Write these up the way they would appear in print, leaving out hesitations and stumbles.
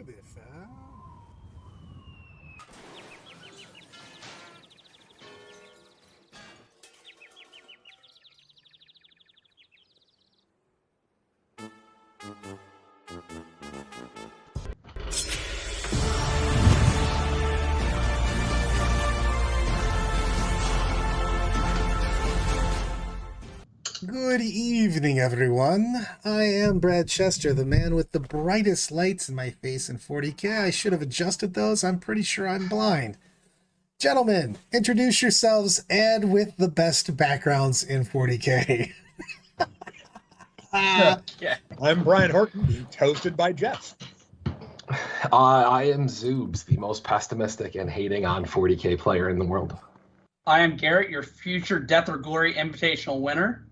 at this, huh? Good evening, everyone. I am Brad Chester, the man with the brightest lights in my face in 40K. I should have adjusted those. I'm pretty sure I'm blind. Gentlemen, introduce yourselves and with the best backgrounds in 40K. Yeah. I'm Brian Horton, being toasted by Jeff. I am Zoobs, the most pessimistic and hating on 40K player in the world. I am Garrett, your future Death or Glory Invitational winner.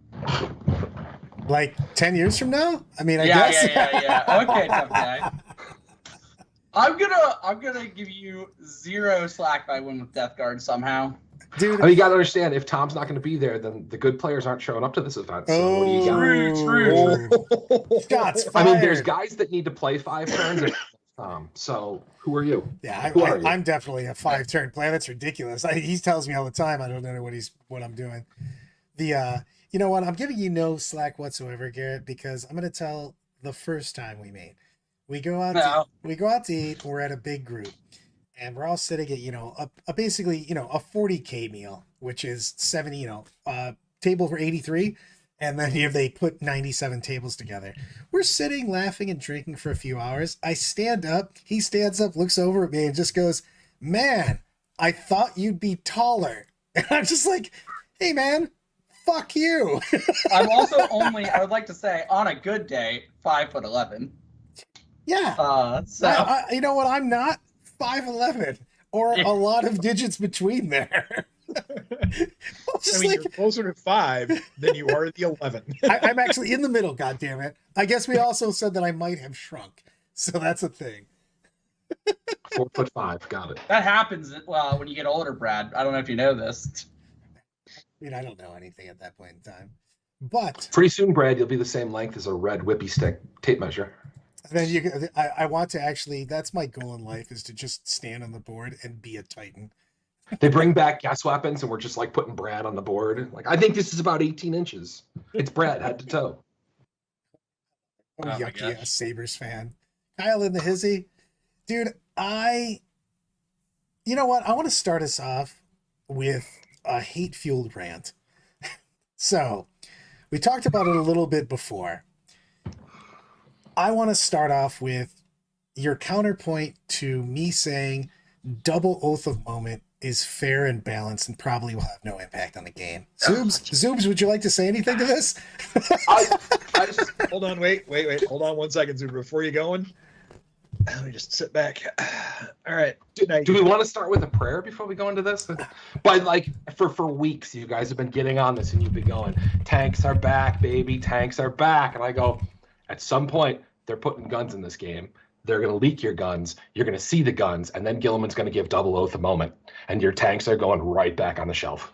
Like 10 years from now? I mean, I guess. Yeah. Okay, tough guy. I'm gonna give you zero slack if I win with Death Guard somehow. Dude, I mean, you got to understand, if Tom's not going to be there, then the good players aren't showing up to this event. So what do you got? True. Shots fired. I mean, there's guys that need to play 5 turns. And Tom, so who are you? Yeah, Who are you? I'm definitely a 5-turn player. That's ridiculous. He tells me all the time I don't know what I'm doing. You know what? I'm giving you no slack whatsoever, Garrett, because I'm gonna tell the first time we made. We go out to eat. We're at a big group, and we're all sitting at a basically a 40K meal, which is 70 table for 83, and then they put 97 tables together. We're sitting, laughing, and drinking for a few hours. I stand up. He stands up, looks over at me, and just goes, "Man, I thought you'd be taller." And I'm just like, "Hey, man. Fuck you." I'm also I would like to say, on a good day, 5'11". Yeah. So you know what? I'm not 5'11", or a lot of digits between there. You're closer to 5 than you are the 11. I'm actually in the middle. God damn it! I guess we also said that I might have shrunk, so that's a thing. 4'5". Got it. that happens when you get older, Brad. I don't know if you know this. I mean, I don't know anything at that point in time, but Pretty soon, Brad, you'll be the same length as a red whippy stick tape measure. then I want to actually. That's my goal in life, is to just stand on the board and be a Titan. They bring back gas weapons, and we're just like putting Brad on the board. Like, I think this is about 18 inches. It's Brad head to toe. Oh, my yucky gosh. ass Sabres fan. Kyle in the hizzy. Dude, you know what? I want to start us off with a hate-fueled rant. So, we talked about it a little bit before. I want to start off with your counterpoint to me saying double Oath of Moment is fair and balanced and probably will have no impact on the game. Zoobs, would you like to say anything to this? I just, Hold on, wait. Hold on 1 second, Zuber. Before you going, let me just sit back. All right. do we want to start with a prayer before we go into this? But like for weeks, you guys have been getting on this, and you've been going, "Tanks are back, baby. Tanks are back." And I go, at some point, they're putting guns in this game. They're going to leak your guns. You're going to see the guns, and then Gilliman's going to give double Oath a moment, and your tanks are going right back on the shelf.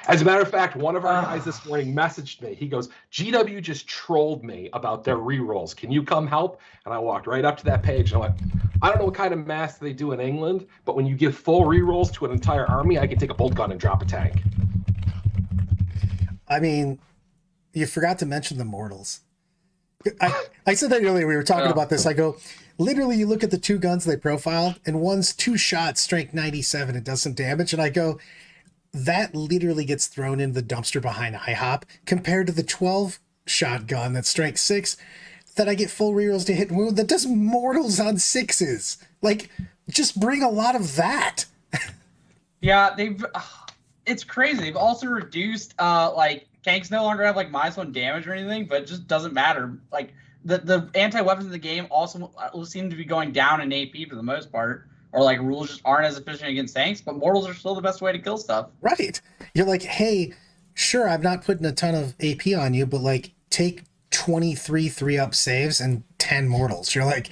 As a matter of fact, one of our guys this morning messaged me. He goes, "GW just trolled me about their rerolls. Can you come help?" And I walked right up to that page, and I went, "I don't know what kind of math they do in England, but when you give full rerolls to an entire army, I can take a bolt gun and drop a tank." I mean, you forgot to mention the mortals. I said that earlier. We were talking about this. I go, literally, you look at the 2 guns they profiled, and one's 2 shots, strength 97, and does some damage. And I go, that literally gets thrown in the dumpster behind IHOP compared to the 12-shot gun that's strength 6 that I get full rerolls to hit and wound that does mortals on 6s. Like, just bring a lot of that. Yeah, it's crazy. They've also reduced tanks no longer have -1 damage or anything, but it just doesn't matter. Like the anti-weapons in the game also seem to be going down in AP for the most part, or rules just aren't as efficient against tanks. But mortals are still the best way to kill stuff. Right? You're like, hey, sure, I'm not putting a ton of AP on you, but take 23 3-up saves and 10 mortals. You're like,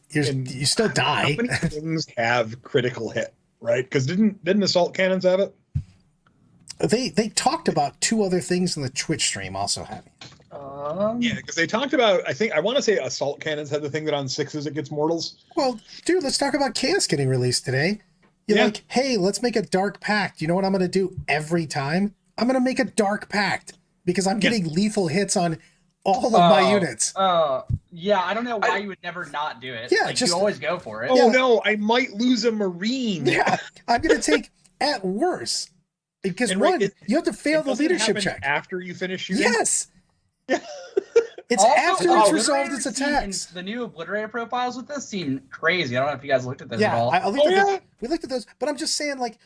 you still die. How many things have critical hit, right? Because didn't assault cannons have it? They talked about 2 other things in the Twitch stream also having. Yeah, because they talked about, I want to say assault cannons had the thing that on 6s it gets mortals. Well, dude, let's talk about Chaos getting released today. You're Yeah. like, hey, let's make a Dark Pact. You know what I'm going to do every time? I'm going to make a Dark Pact because I'm getting lethal hits on all of my units. Yeah, I don't know why you would never not do it. Yeah, like, just- you always go for it. Oh Yeah. no, I might lose a Marine. Yeah, I'm going to take at worst. Because And right, one, it- you have to fail It the doesn't leadership happen check. after you finish shooting. Yes. Yeah. It's Also, after the it's resolved Obliterator its seem- attacks. The new Obliterator profiles with this seem crazy. I don't know if you guys looked at this at Yeah, all. I looked Oh, at yeah? those. We looked at those, but I'm just saying, like,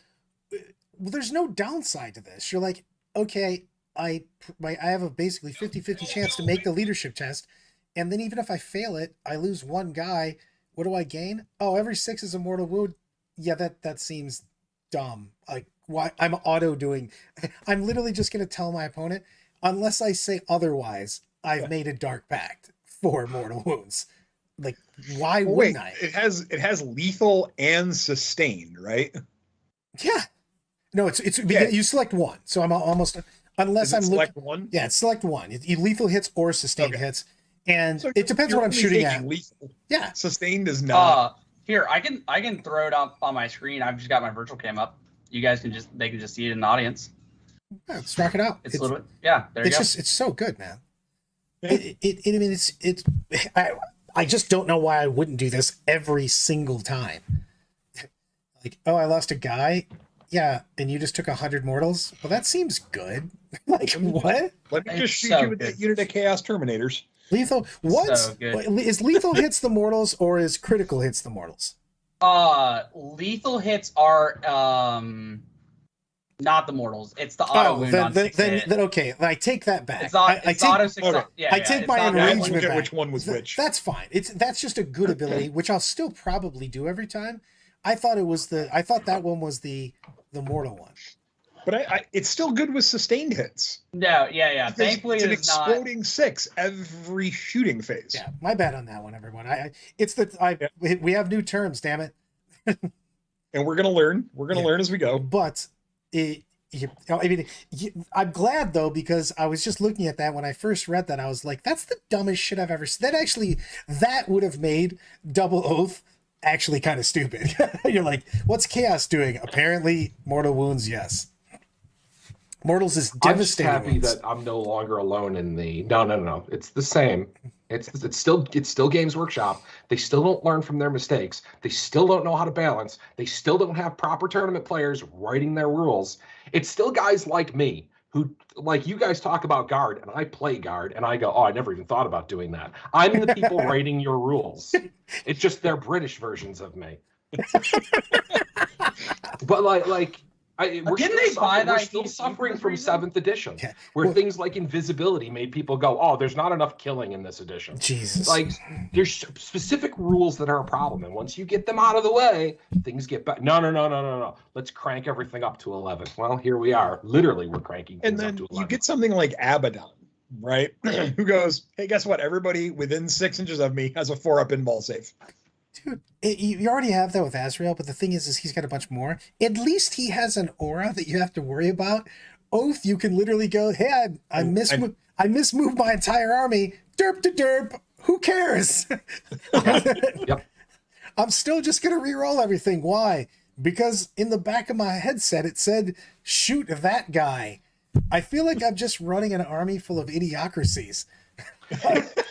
well, there's no downside to this. You're like, okay, I have a basically 50-50 chance to make the leadership test, and then even if I fail it, I lose one guy. What do I gain? Oh, every 6 is a mortal wound. Yeah, that seems dumb. Like, why? I'm auto doing. I'm literally just gonna tell my opponent, unless I say otherwise, I've made a Dark Pact for mortal wounds. Like, why Well, wait, wouldn't I? it has lethal and sustained, right? Yeah. No, it's Yeah. you select one. So I'm almost unless Does it I'm select looking. one. Yeah, it's select one. You lethal hits or sustained Okay. hits, and So it depends you're what I'm only shooting at. taking Lethal. Yeah. Sustained is not. Here, I can throw it up on my screen. I've just got my virtual cam up. You guys can just see it in the audience. Yeah, let's rock it out. It's a little bit. Yeah, there you It's go. just it's so good, man. Yeah. I mean, it's. I just don't know why I wouldn't do this every single time. Like, oh, I lost a guy. Yeah, and you just took 100 mortals. Well, that seems good. Like, what? Let me It's just shoot so you with good. that unit of Chaos Terminators. Lethal. What So good. is lethal hits the mortals or is critical hits the mortals? Lethal hits are not the mortals. It's the auto Oh, wound then, on then, 6 then, hit. then okay. I take that back. It's not. I It's take, auto 6. okay. Yeah, I yeah, take it's my not that I enragement one. forget back. which one was which. That's fine. That's just a good ability, which I'll still probably do every time. I thought that one was the mortal one. But it's still good with sustained hits. No, yeah. Because Thankfully, it's an it's not. exploding 6 every shooting phase. Yeah, my bad on that one, everyone. We have new terms, damn it. And we're gonna learn. We're gonna Yeah. learn as we go. But I'm glad though, because I was just looking at that when I first read that. I was like, that's the dumbest shit I've ever seen. That would have made Double Oath actually kind of stupid. You're like, what's Chaos doing? Apparently, mortal wounds, yes. Mortals is I'm just devastating. happy wounds. that I'm no longer alone in the. No. It's the same. It's still Games Workshop. They still don't learn from their mistakes. They still don't know how to balance. They still don't have proper tournament players writing their rules. It's still guys like me who, like you guys talk about guard, and I play guard, and I go, oh, I never even thought about doing that. I'm the people writing your rules. It's just they're British versions of me. But we're Didn't they buy we're that still ITC suffering for from this reason? 7th edition, Yeah. where Well- things like invisibility made people go, "Oh, there's not enough killing in this edition." Jesus. Like, there's specific rules that are a problem, and once you get them out of the way, things get better. No. Let's crank everything up to 11. Well, here we are. Literally, we're cranking And things then up to you 11. get something like Abaddon, right? Who goes, hey, guess what? Everybody within 6 inches of me has a 4-up in ball save. Dude, you already have that with Azrael, but the thing is he's got a bunch more. At least he has an aura that you have to worry about. Oath, you can literally go, hey, I mismoved my entire army. Derp to derp. Who cares? Yep. I'm still just gonna re-roll everything. Why? Because in the back of my headset it said, shoot that guy. I feel like I'm just running an army full of idiocracies.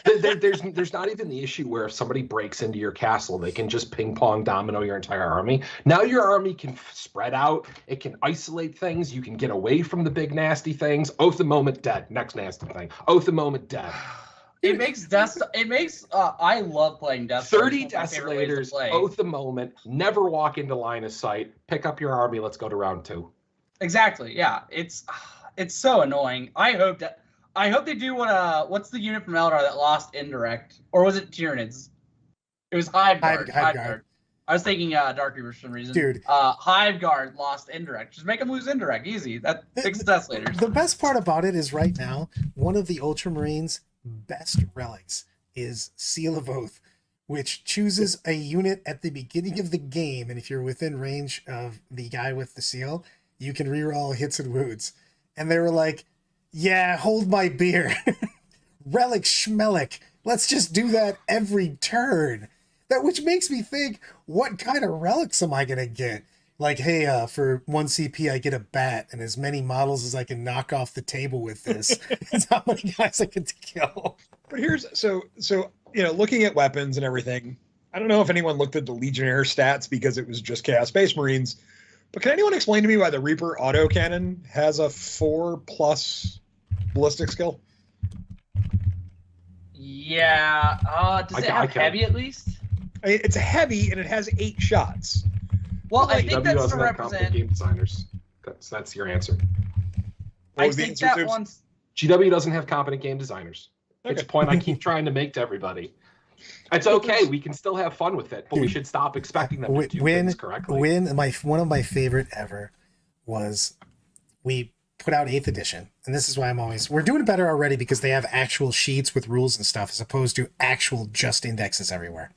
There's not even the issue where if somebody breaks into your castle, they can just ping pong domino your entire army. Now your army can spread out. It can isolate things. You can get away from the big nasty things. Oath the moment, dead. Next nasty thing. Oath the moment, dead. It makes Death. It makes. I love playing Death Star. 30 It's one of my favorite ways to desolators. play. Oath the moment. Never walk into line of sight. Pick up your army. Let's go to round 2. Exactly. Yeah. It's so annoying. I hope they do what's the unit from Eldar that lost indirect, or was it Tyranids? It was Hive Guard. Hive Guard. I was thinking Dark Reaver for some reason. Dude. Hive Guard lost indirect. Just make them lose indirect. Easy. That fixes Desolators. The best part about it is right now, one of the Ultramarines' best relics is Seal of Oath, which chooses a unit at the beginning of the game, and if you're within range of the guy with the seal, you can reroll hits and wounds. And they were like, yeah, hold my beer. relic schmelic. Let's just do that every turn. That which makes me think, what kind of relics am I gonna get? Like, hey, for 1 CP, I get a bat and as many models as I can knock off the table with this. That's how many guys I can kill. But here's so looking at weapons and everything. I don't know if anyone looked at the Legionnaire stats because it was just Chaos Space Marines. But can anyone explain to me why the Reaper autocannon has a 4+ ballistic skill? Yeah. Does it have heavy at least? I mean, it's a heavy and it has 8 shots. Well, I GW think that's to doesn't have competent represent. game designers. That's your answer. What I was the think answer, that Zeus? one's. GW doesn't have competent game designers. It's a point I keep trying to make to everybody. It's okay. We can still have fun with it, but we should stop expecting them to do things correctly. One of my favorite ever was we put out 8th edition, and this is why we're doing better already because they have actual sheets with rules and stuff as opposed to actual just indexes everywhere.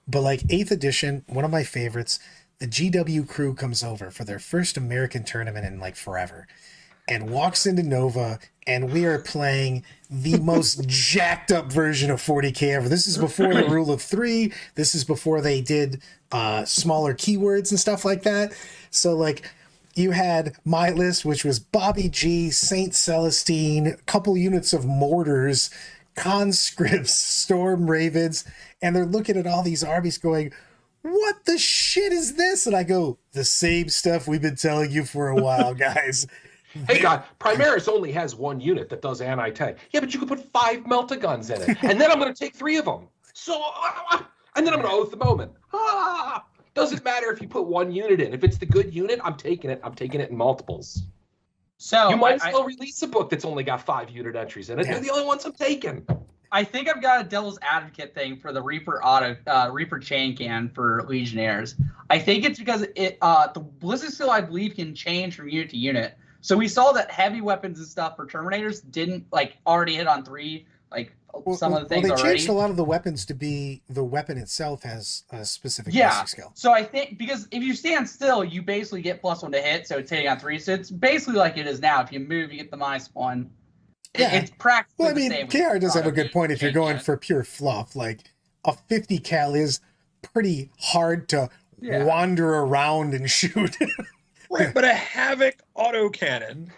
But like 8th edition, one of my favorites, the GW crew comes over for their first American tournament in like forever and walks into Nova, and we are playing the most jacked up version of 40K ever. This is before the rule of 3. This is before they did smaller keywords and stuff like that. So like you had my list, which was Bobby G, Saint Celestine, a couple units of mortars, conscripts, storm ravens, and they're looking at all these armies going, what the shit is this? And I go, the same stuff we've been telling you for a while, guys. Hey, God, Primaris only has 1 unit that does anti-tank. Yeah, but you could put 5 Meltaguns in it, and then I'm going to take 3 of them. So, and then I'm going to oath the moment. Doesn't matter if you put 1 unit in. If it's the good unit, I'm taking it. I'm taking it in multiples. So You might as well release a book that's only got 5 unit entries in it. Yeah. They're the only ones I'm taking. I think I've got a devil's advocate thing for the Reaper Reaper chain can for Legionnaires. I think it's because the ballistic skill I believe can change from unit to unit. So we saw that heavy weapons and stuff for Terminators didn't like already hit on 3, like some of the things they already. changed a lot of the weapons to be the weapon itself has a specific Yeah. basic skill. So I think because if you stand still, you basically get +1 to hit, so it's hitting on 3. So it's basically like it is now. If you move, you get the -1. Yeah. It's practically Well, I the mean, same. KR does have a good point if you're Chain going can. for pure fluff. Like, a 50 cal is pretty hard to Yeah. wander around and shoot. Right, but a Havoc autocannon.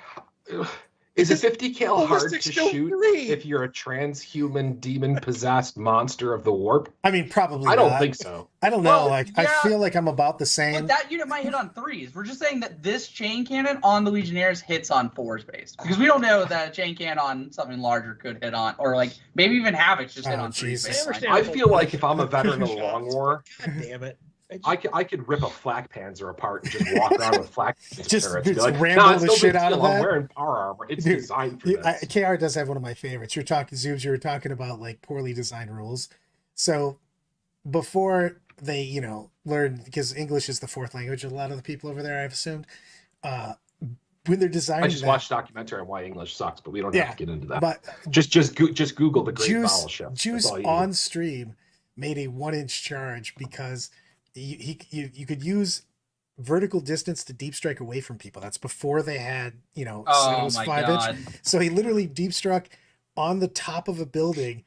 Is a 50 cal hard ballistic to skill shoot 3. if you're a transhuman demon-possessed monster of the warp? I mean, probably I don't not. think so. I don't know. Well, like, I yeah. feel like I'm about the same. But that unit might hit on 3s. We're just saying that this chain cannon on the Legionnaires hits on 4s based. Because we don't know that a chain cannon on something larger could hit on, or like maybe even Havoc's just hit Oh, on 3s Jesus. based. I understand. I feel like if I'm a veteran of the Long War, God damn it. I could rip a flak panzer apart and just walk around with flak panzer Just- turrets and be just like, ramble "Nah, it's the no shit big out of deal. I'm that." wearing power armor. It's Dude, designed for this." KR does have one of my favorites. You're talking, Zoobs, you were talking about like poorly designed rules. So before they, learn, because English is the 4th language of a lot of the people over there, I've assumed, when they're designing I just that, watched a documentary on why English sucks, but we don't Yeah, have to get into that. but Just Google the Great Vowel Juice, Shift. That's Juice all you on need. stream made a 1-inch charge because you could use vertical distance to deep strike away from people. That's before they had, said it Oh was my 5-inch. god. So he literally deep struck on the top of a building,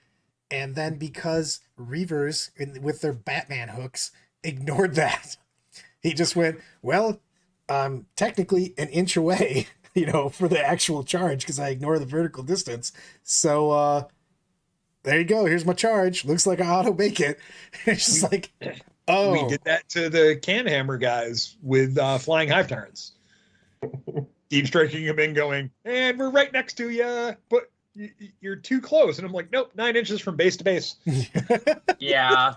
and then because Reavers with their Batman hooks ignored that, he just went, well, technically an inch away, for the actual charge because I ignore the vertical distance. So there you go. Here's my charge. Looks like I auto make it. It's just like, oh, We did that to the Canhammer guys with flying hive tyrants. Deep striking them in going, and we're right next to you, but you're too close. And I'm like, nope, 9 inches from base to base. Yeah.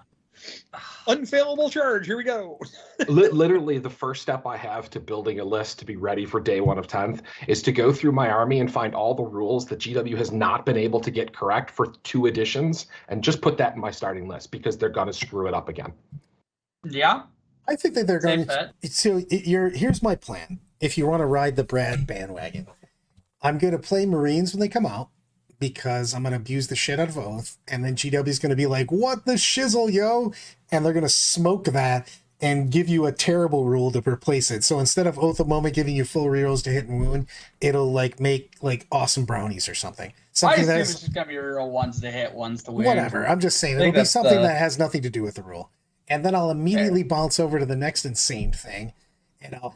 Unfailable charge. Here we go. Literally, the first step I have to building a list to be ready for day 1 of 10th is to go through my army and find all the rules that GW has not been able to get correct for 2 editions and just put that in my starting list because they're going to screw it up again. Yeah. I think that they're Safe going. bet. So here's my plan. If you want to ride the Brad bandwagon, I'm going to play Marines when they come out because I'm going to abuse the shit out of Oath, and then GW is going to be like, "What the shizzle, yo?" And they're going to smoke that, and give you a terrible rule to replace it. So instead of Oath of Moment giving you full rerolls to hit and wound, it'll like make like awesome brownies or something. I Something assume that's it's just gonna be real ones to hit, ones to win. whatever. I'm just saying I think it'll be that's something the- that has nothing to do with the rule. And then I'll immediately bounce over to the next insane thing, and I'll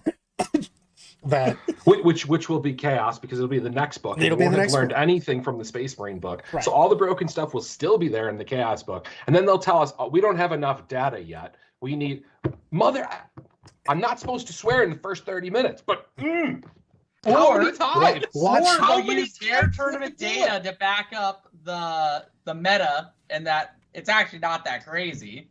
that Which will be chaos because it'll be the next book. It'll we be won't the have next learned book. anything from the Space Marine book. Right. So all the broken stuff will still be there in the chaos book. And then they'll tell us, oh, we don't have enough data yet. We need I'm not supposed to swear in the first 30 minutes, but how Or- many times? Watch- Or How they'll many use their times tournament did they do data to back up the meta, and that it's actually not that crazy.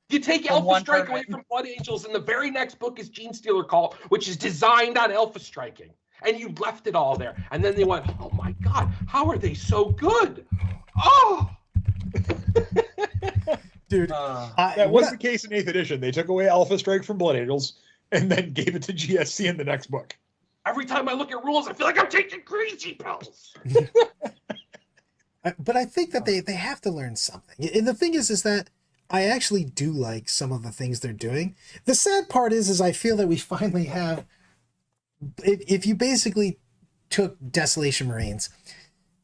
You take From Alpha one Strike away tournament. from Blood Angels, and the very next book is Gene Stealer Call, which is designed on Alpha Striking. And you left it all there. And then they went, oh my God, how are they so good? Oh! dude. That was the case in 8th edition. They took away Alpha Strike from Blood Angels and then gave it to GSC in the next book. Every time I look at rules, I feel like I'm taking crazy pills. But I think that they have to learn something. And the thing is that I actually do like some of the things they're doing. The sad part is I feel that we finally have, if you basically took Desolation Marines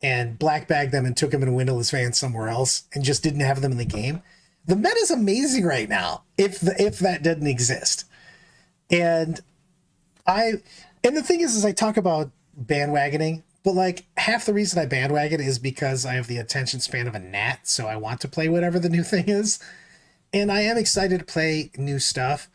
and black bagged them and took them in a windowless van somewhere else and just didn't have them in the game, the meta's amazing right now. If that didn't exist, and the thing is I talk about bandwagoning, but like half the reason I bandwagon is because I have the attention span of a gnat, so I want to play whatever the new thing is, and I am excited to play new stuff.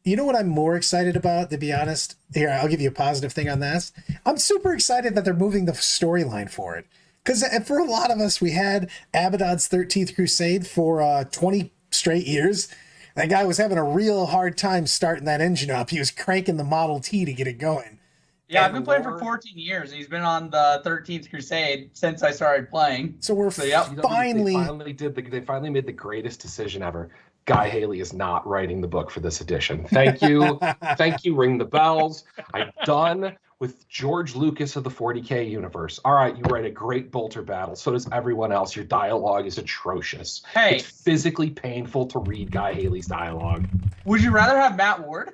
You know what I'm more excited about, to be honest? Here, I'll give you a positive thing on this. I'm super excited that they're moving the storyline for it. Because for a lot of us, we had Abaddon's 13th Crusade for 20 straight years. That guy was having a real hard time starting that engine up. He was cranking the Model T to get it going. Yeah, I've And been playing for Lord- 14 years. He's been on the 13th Crusade since I started playing. So we're So, yep. They finally... finally made the greatest decision ever. Guy Haley is not writing the book for this edition. Thank you. Thank you. Ring the bells. I'm done with George Lucas of the 40K universe. All right, you write a great bolter battle. So does everyone else. Your dialogue is atrocious. Hey. It's physically painful to read Guy Haley's dialogue. Would you rather have Matt Ward?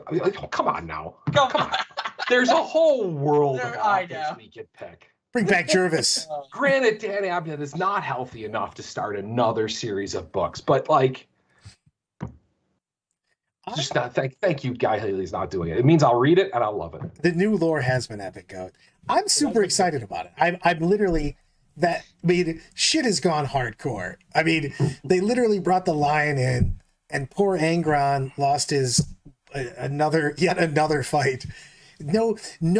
I mean, like, come on now. Come on. There's a whole world of I authors know. we could pick. Bring back Jervis. Granted, Dan Abnett is not healthy enough to start another series of books, but like, just not. Thank you, Guy Haley's not doing it. It means I'll read it and I'll love it. The new lore has been epic, goat. I'm super excited about it. I'm literally that. I mean, shit has gone hardcore. I mean, they literally brought the lion in, and poor Angron lost his yet another fight. No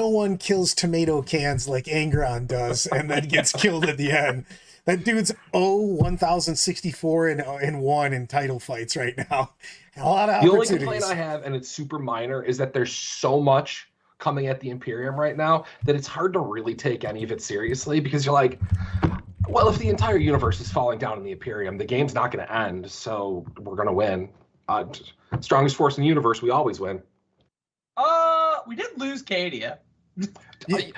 one kills tomato cans like Angron does, and then gets killed at the end. That dude's 1064 and 1 in title fights right now. A lot of The only opportunities. complaint I have, and it's super minor, is that there's so much coming at the Imperium right now that it's hard to really take any of it seriously because you're like, well, if the entire universe is falling down in the Imperium, the game's not going to end, so we're going to win. Strongest force in the universe, we always win. We did lose Cadia.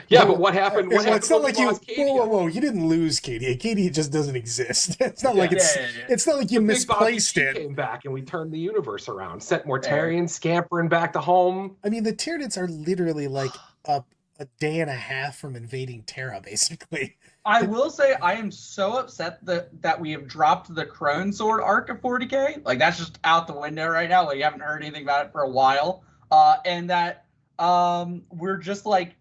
Yeah, but what happened? What Well, happened it's not when like we you. lost Cadia? Whoa! You didn't lose Katie. Katie just doesn't exist. It's not like Yeah, it's. yeah. It's not like you The Big Boss misplaced ET it. Came back and we turned the universe around. Sent Mortarians scampering back to home. I mean, the Tyranids are literally like a day and a half from invading Terra, basically. I will say I am so upset that we have dropped the Crone Sword arc of 40K. Like that's just out the window right now. Like you haven't heard anything about it for a while. And that we're just like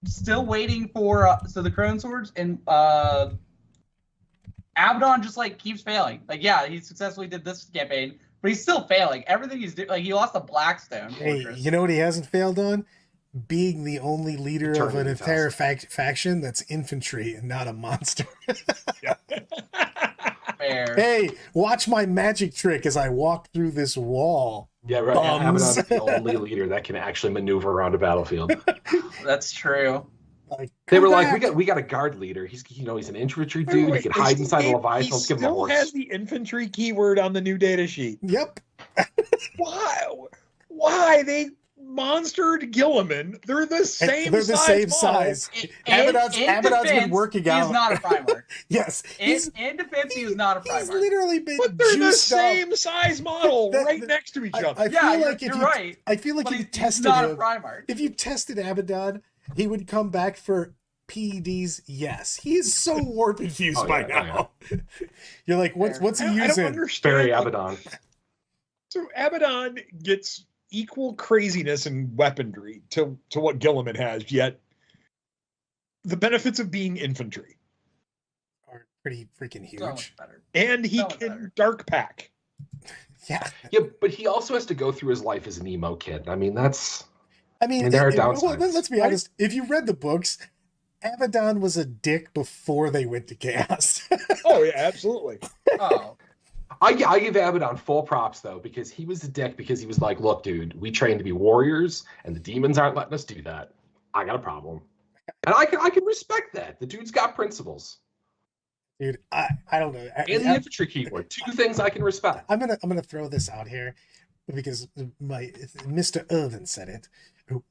still waiting for so the Crone Swords and Abaddon just like keeps failing. Like yeah, he successfully did this campaign, but he's still failing. Everything he's doing, like he lost the Blackstone Hey, Fortress. you know what he hasn't failed on? Being the only leader of an Eternity entire faction that's infantry and not a monster. Fair. Hey, watch my magic trick as I walk through this wall. Yeah, right. Bums. Abaddon's the only leader that can actually maneuver around a battlefield. That's true. Like, They were come like, back. we got a guard leader. He's he's an infantry Wait, dude. wait, He could they hide still inside a gave- Leviathan. He Let's give him a still horse. has the infantry keyword on the new data sheet. Yep. Why? Why they monstered Guilliman. They're the same They're the size same model. size. Abaddon's been defense, working He's out. not a Primarch. Yes, In defense, he was not a he's Primarch. literally been But they're the juiced up. same size model That- right next to each other. I Yeah, feel like you're right. I feel like But if you he's tested not a him, Primarch. if you tested Abaddon, he would come back for PEDs. Yes, he is so warp infused Oh, by yeah, now. You're like, what's he I don't using? understand. Barry like, Abaddon. So Abaddon gets equal craziness and weaponry to what Guilliman has, yet the benefits of being infantry. Are pretty freaking huge. So much better. And he So much can better. dark pack. Yeah, Yeah, but he also has to go through his life as an emo kid. I mean, that's I mean, there are well, downsides. let's be honest. If you read the books, Abaddon was a dick before they went to chaos. Oh yeah, absolutely. Oh, I give Abaddon full props though, because he was a dick because he was like, look, dude, we train to be warriors and the demons aren't letting us do that. I got a problem. And I can respect that. The dude's got principles. Dude, I don't know. And the infantry keyword. Two things I can respect. I'm gonna throw this out here because my Mr. Irvin said it.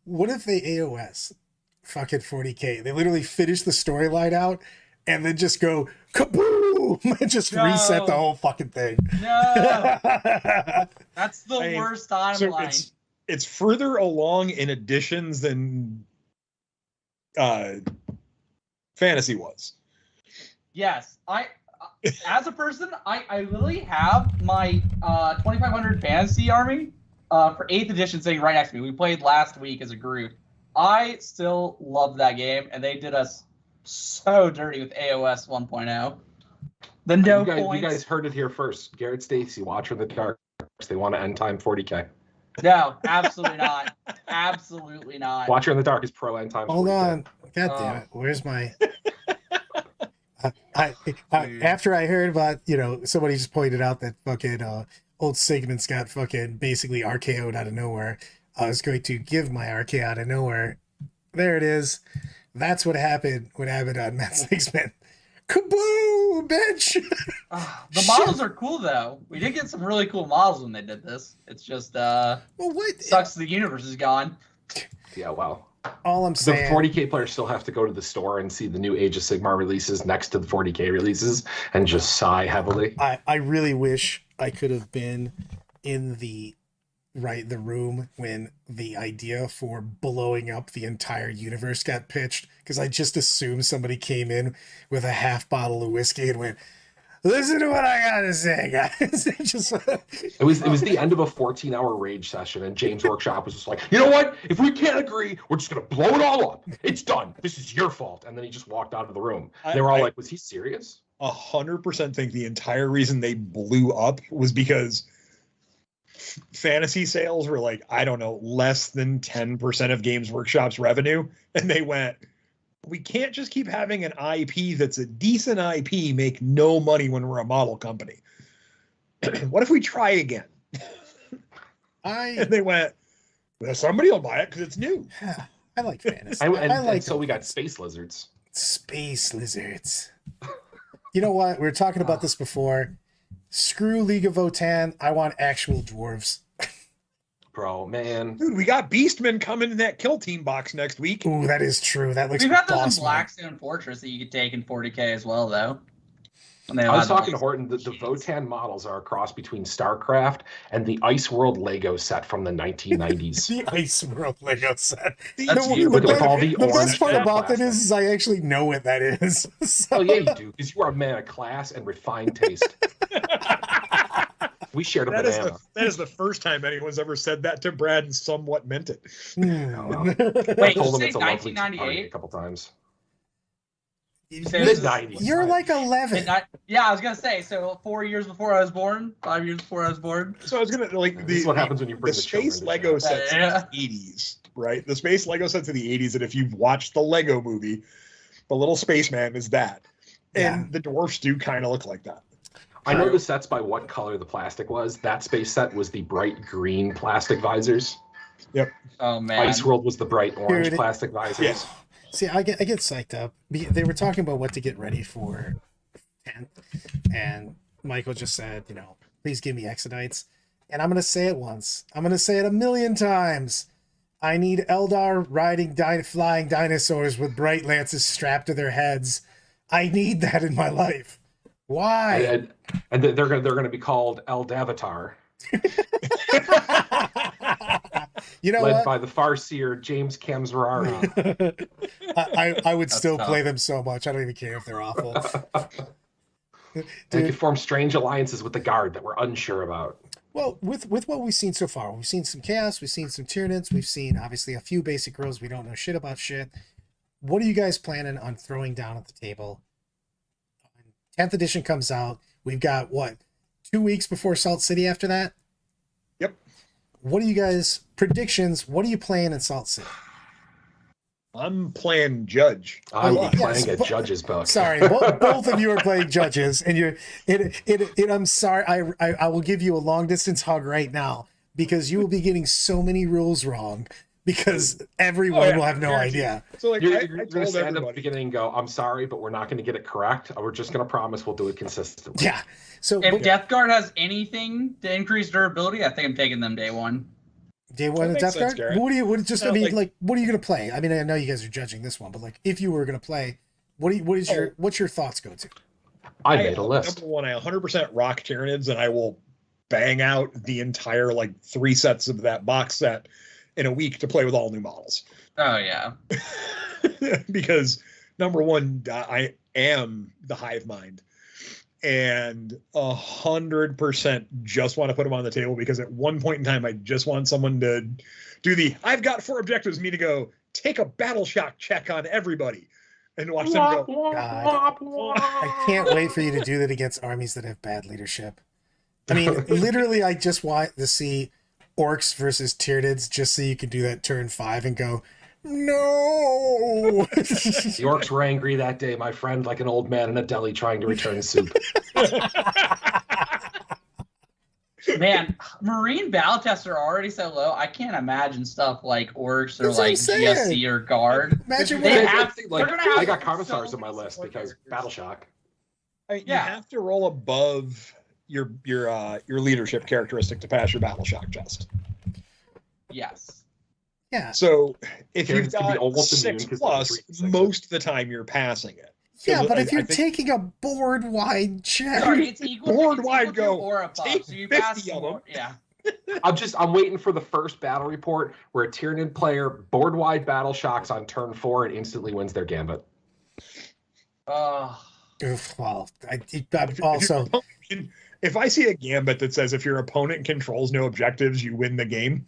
What if they AOS fucking 40K? They literally finish the storyline out and then just go kaboom and just No. reset the whole fucking thing. no. That's the I mean, worst So timeline. it's further along in additions than fantasy was. Yes, as a person, I literally have my 2500 fantasy army for 8th edition sitting right next to me. We played last week as a group. I still love that game, and they did us so dirty with AOS 1.0. The no you points. guys heard it here first. Garrett Stacy, Watcher in the Dark. They want to end time 40K. No, absolutely not. Absolutely not. Watcher in the Dark is pro end time. Hold 40K. on. God damn Oh. it. Where's my after I heard about, somebody just pointed out that fucking old Sigmund's got fucking basically RKO'd out of nowhere. I was going to give my RK out of nowhere. There it is. That's what happened when Abaddon met Sigmund. Kaboom, bitch! The models are cool though. We did get some really cool models when they did this. It's just Well, what? sucks the universe is gone. Yeah, well. All I'm The saying. 40K players still have to go to the store and see the new Age of Sigmar releases next to the 40K releases and just sigh heavily. I really wish I could have been in the room when the idea for blowing up the entire universe got pitched, because I just assumed somebody came in with a half bottle of whiskey and went, listen to what I gotta say, guys. It was the end of a 14-hour rage session, and James Workshop was just like, you know what? If we can't agree, we're just gonna blow it all up. It's done. This is your fault. And then he just walked out of the room. They were all like, was he serious? 100% think the entire reason they blew up was because fantasy sales were like, I don't know, less than 10% of Games Workshop's revenue. And they went, we can't just keep having an IP that's a decent IP make no money when we're a model company. What if we try again? And they went, well, somebody will buy it because it's new. I like fantasy. And so we got space lizards. Space lizards. You know what? We were talking about this before. Screw League of Votan. I want actual dwarves. Bro, man. Dude, we got Beastmen coming in that Kill Team box next week. Ooh, that is true. That looks We've got those boss in man. Blackstone Fortress that you could take in 40K as well, though. When they I was allowed talking to them. Horton. The Votan models are a cross between StarCraft and the Ice World Lego set from the 1990s. The Ice World Lego set. That's The- you the with best- all the The orange best part and about that plastic. is I actually know what that is. So- Oh yeah, you do, because you are a man of class and refined taste. We shared a That banana. is the first time anyone's ever said that to Brad and somewhat meant it. Hmm. Wait, Told you him say it's a lovely tea party 1998? a couple times. You say Mid this is- 90s. You're like 11. Midnight- Yeah, I was gonna say. So 4 years before I was born, 5 years before I was born. So I was gonna like This is what happens when you bring the the children space to Lego chat. sets Yeah. in the 80s, right? The space Lego sets in the 80s, and if you've watched the Lego movie, the little spaceman is that. And Yeah. the dwarfs do kind of look like that. I know the sets by what color the plastic was. That space set was the bright green plastic visors. Oh man. Ice World was the bright orange Dude, plastic visors. Yeah. See, I get psyched up. They were talking about what to get ready for 10th, and Michael just said, please give me Exodites. And I'm going to say it once. I'm going to say it a million times. I need Eldar riding flying dinosaurs with bright lances strapped to their heads. I need that in my life. Why? And they're gonna be called Eldavatar, You know led what? by the Farseer James Kamzarara. I would That's still tough. play them so much. I don't even care if they're awful. They could Dude, form strange alliances with the Guard that we're unsure about. well, with what we've seen so far, we've seen some chaos, we've seen some Tyranids, we've seen obviously a few basic rules we don't know shit about shit. What are you guys planning on throwing down at the table? 10th edition comes out. We've got what, 2 weeks before Salt City after that? Yep. What are you guys predictions? What are you playing in Salt City? I'm playing Judge. I'm yes, playing a but- Judge's book. Sorry, both of you are playing judges, and I'm sorry. I will give you a long distance hug right now because you will be getting so many rules wrong because everyone Oh, yeah, will have no guaranteed. idea. So like You're I going to told stand at the everybody. beginning and go, I'm sorry, but we're not going to get it correct. We're just going to promise we'll do it consistently. Yeah. So If Death Guard has anything to increase durability, I think I'm taking them day one. day one of That Death makes sense, Guard. Garrett. What do you? What just? I No, mean, like- what are you gonna play? I mean, I know you guys are judging this one, but like, if you were gonna play, what's your thoughts go to? I made a list. Number one, I 100% rock Tyranids, and I will bang out the entire like 3 sets of that box set in a week to play with all new models. Oh yeah. Because number one, I am the hive mind, and 100% just want to put them on the table because at one point in time, I just want someone to do the "I've got 4 objectives," me to go take a battle shock check on everybody and watch them go. I can't wait for you to do that against armies that have bad leadership. I mean, literally, I just want to see orcs versus Tyranids just so you can do that turn 5 and go, no. The orcs were angry that day, my friend, like an old man in a deli trying to return soup. Man, Marine battle tests are already so low. I can't imagine stuff like orcs or That's what I'm like saying. GSC or guard. Imagine They what- have- like, they're gonna have I got so commissars on my many list support because characters. Battle Shock. I mean, Yeah. You have to roll above your leadership characteristic to pass your battle shock test. Yes. Yeah. So if Tyranids you've can be got almost immune 6 'cause plus, they're 3 6. most of the time you're passing it. Yeah, but I- if you're I think- taking a board wide check, Sorry, it's equal. Board it's wide equal to go, Aura buff, take so you 50 pass of more. them. Yeah. I'm waiting for the first battle report where a Tyranid player board wide battle shocks on turn 4 and instantly wins their gambit. oof, well, I'm also, If I see a gambit that says if your opponent controls no objectives, you win the game.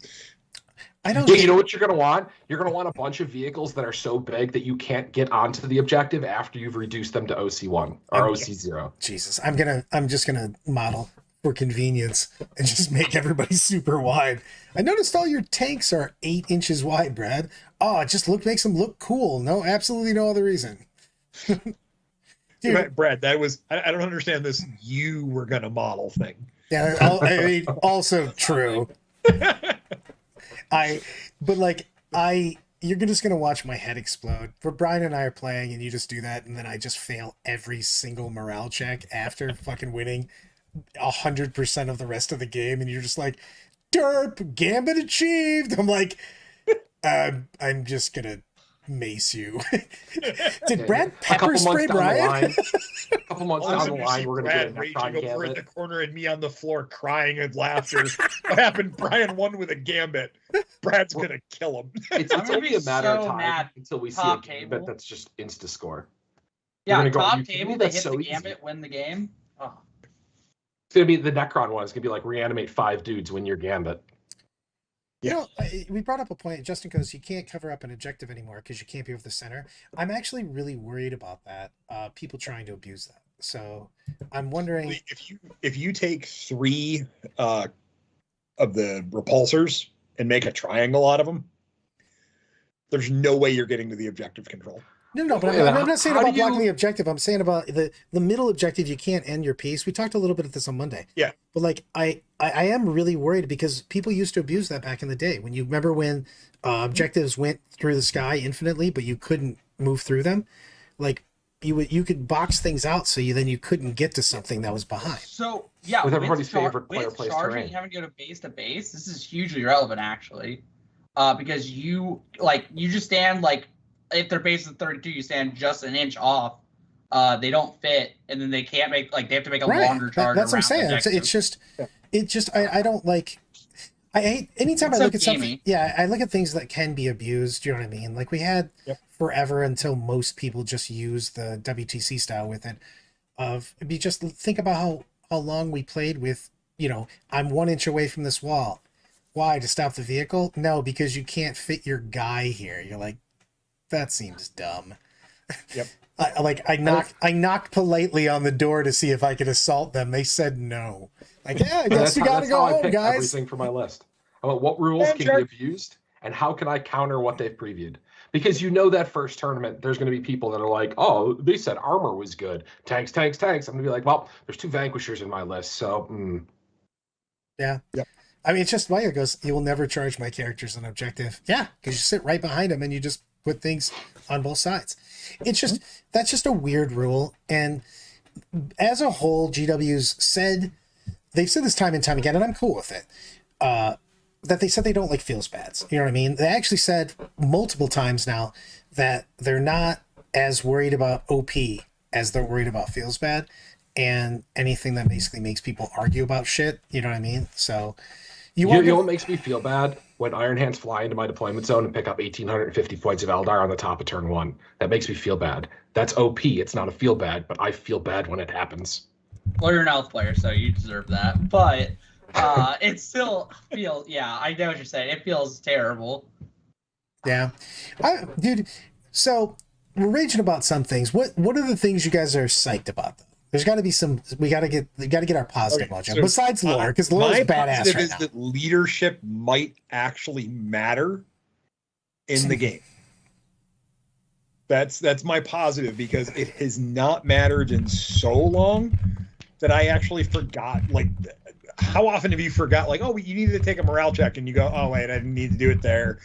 I don't Yeah, think, you know what you're gonna want? You're gonna want a bunch of vehicles that are so big that you can't get onto the objective after you've reduced them to OC1 or OC0. Jesus, I'm just gonna model for convenience and just make everybody super wide. I noticed all your tanks are 8 inches wide, Brad. Oh, it just makes them look cool. No, absolutely no other reason. Dude, Brad, that was I don't understand this you were gonna model thing. yeah, I mean, also true. You're just gonna watch my head explode. But Brian and I are playing, and you just do that, and then I just fail every single morale check after fucking winning 100% of the rest of the game, and you're just like, "Derp, gambit achieved." I'm like, I'm just gonna mace you. Did Brad pepper spray Brian? A couple months All of a down the sudden you line, see we're gonna Brad get a raging Necron over in the gambit. corner and me on the floor crying and laughter. What happened? Brian won with a gambit. Brad's gonna kill him. It's I'm gonna only be a matter of so time mad. until we see a Top gambit table. that's just insta score. Yeah, gonna go, top "You kidding table, me? they That's hit so the easy." gambit, win the game. Oh. It's gonna be the Necron one. It's gonna be like reanimate 5 dudes, win your gambit. You know, we brought up a point. Justin goes, you can't cover up an objective anymore because you can't be with the center. I'm actually really worried about that. People trying to abuse that. So I'm wondering. If you take 3 of the repulsors and make a triangle out of them, there's no way you're getting to the objective control. No, but Wait, I'm not saying how about do you- blocking the objective. I'm saying about the middle objective. You can't end your piece. We talked a little bit of this on Monday. Yeah. But like, I am really worried because people used to abuse that back in the day. When you remember when objectives went through the sky infinitely, but you couldn't move through them, like you could box things out so you couldn't get to something that was behind. So yeah, With everybody's favorite player with plays charging, terrain. having to go to base, this is hugely relevant actually. because you just stand like if their base is 32, you stand just an inch off. They don't fit, and then they can't make they have to make a longer charge. That's what I'm saying. Objective. It's just I don't like. I hate anytime It's I look so at something. gamey. Yeah, I look at things that can be abused. You know what I mean? Like we had forever until most people just use the WTC style with it. Just think about how long we played with. I'm 1 inch away from this wall. Why, to stop the vehicle? No, because you can't fit your guy here. You're like, that seems dumb. Yep. I knocked politely on the door to see if I could assault them. They said no. Like, yeah, I guess we gotta go home, guys. Everything for my list. About what rules can be abused and how can I counter what they've previewed? Because that first tournament, there's going to be people that are like, oh, they said armor was good. Tanks. I'm going to be like, well, there's 2 Vanquishers in my list, so. Yeah. Yep. I mean, it's just Maya goes, you will never charge my characters an objective. Yeah, because you sit right behind them and you just put things on both sides. It's just, that's just a weird rule. And as a whole, GW's they've said this time and time again, and I'm cool with it, that they said they don't like feels bads. You know what I mean? They actually said multiple times now that they're not as worried about OP as they're worried about feels bad and anything that basically makes people argue about shit. You know what I mean? So you know what makes me feel bad? When Iron Hands fly into my deployment zone and pick up 1,850 points of Eldar on the top of turn 1. That makes me feel bad. That's OP. It's not a feel bad, but I feel bad when it happens. Well, you're an elf player, so you deserve that. But it still feels, I know what you're saying. It feels terrible. Yeah. Dude, so we're raging about some things. What are the things you guys are psyched about, though? There's got to be some. We got to get our positive mojo. Besides lore, because lore's badass positive right is now. that leadership might actually matter in the game. That's my positive, because it has not mattered in so long that I actually forgot. Like, how often have you forgot? Like, oh, you needed to take a morale check, and you go, oh wait, I didn't need to do it there.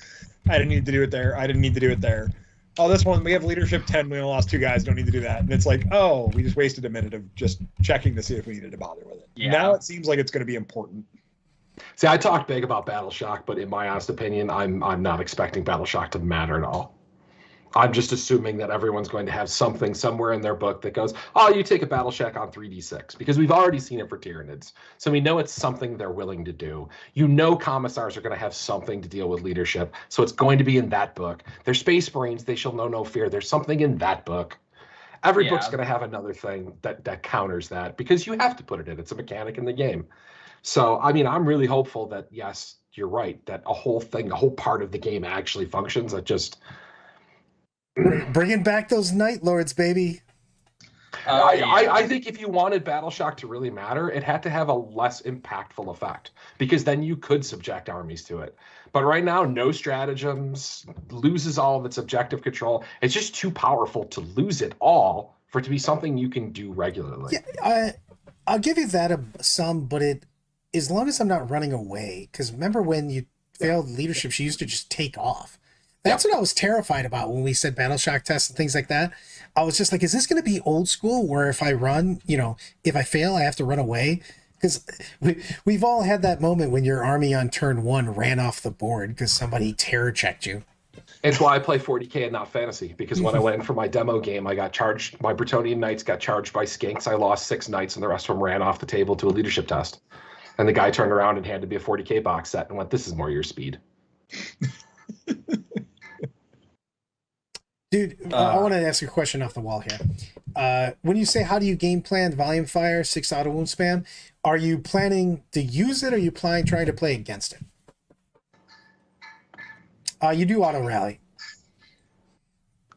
I didn't need to do it there. I didn't need to do it there. Oh, this one, we have leadership 10. We only lost 2 guys. Don't need to do that. And it's like, oh, we just wasted a minute of just checking to see if we needed to bother with it. Yeah. Now it seems like it's going to be important. See, I talked big about Battle Shock, but in my honest opinion, I'm not expecting Battle Shock to matter at all. I'm just assuming that everyone's going to have something somewhere in their book that goes, oh, you take a Battle Shock on 3d6, because we've already seen it for Tyranids. So we know it's something they're willing to do. Commissars are going to have something to deal with leadership. So it's going to be in that book. They're Space Marines. They shall know no fear. There's something in that book. Every book's going to have another thing that counters that, because you have to put it in. It's a mechanic in the game. So, I mean, I'm really hopeful that, yes, you're right, that a whole part of the game actually functions. That just... Bringing back those Night Lords, baby. I think if you wanted Battle Shock to really matter, it had to have a less impactful effect, because then you could subject armies to it. But right now, no stratagems, loses all of its objective control. It's just too powerful to lose it all for it to be something you can do regularly. Yeah, I'll give you that some, but as long as I'm not running away, because remember when you failed leadership, she used to just take off. That's what I was terrified about when we said Battle Shock tests and things like that. I was just like, is this going to be old school where if I run, if I fail, I have to run away? Because we've all had that moment when your army on turn 1 ran off the board because somebody terror checked you. It's why I play 40K and not fantasy, because when I went in for my demo game, I got charged. My Bretonnian Knights got charged by skinks. I lost 6 knights, and the rest of them ran off the table to a leadership test. And the guy turned around and handed me a 40K box set and went, this is more your speed. Dude, I want to ask you a question off the wall here. When you say, how do you game plan volume fire, 6 auto wound spam, are you planning to use it, or are you trying to play against it? You do auto rally.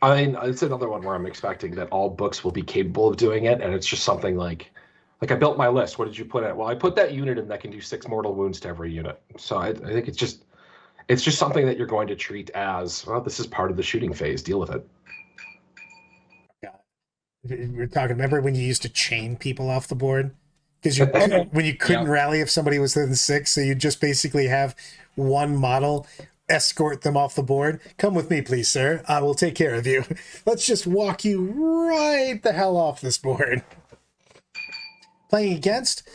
I mean, it's another one where I'm expecting that all books will be capable of doing it, and it's just something like I built my list. What did you put in? Well, I put that unit in that can do 6 mortal wounds to every unit. So I think it's just something that you're going to treat as, well, this is part of the shooting phase. Deal with it. We're talking, remember when you used to chain people off the board? Because when you couldn't rally if somebody was within 6, so you just basically have one model escort them off the board. Come with me, please, sir. I will take care of you. Let's just walk you right the hell off this board. Playing against,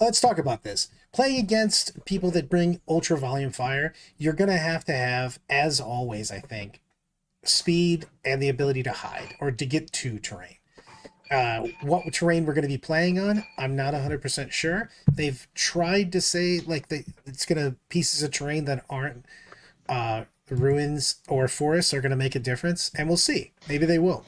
let's talk about this. playing against people that bring ultra volume fire, you're going to have, as always, I think, speed and the ability to hide or to get to terrain. What terrain we're going to be playing on, I'm not 100% sure. They've tried to say like it's going to pieces of terrain that aren't ruins or forests are going to make a difference, and we'll see. Maybe they will.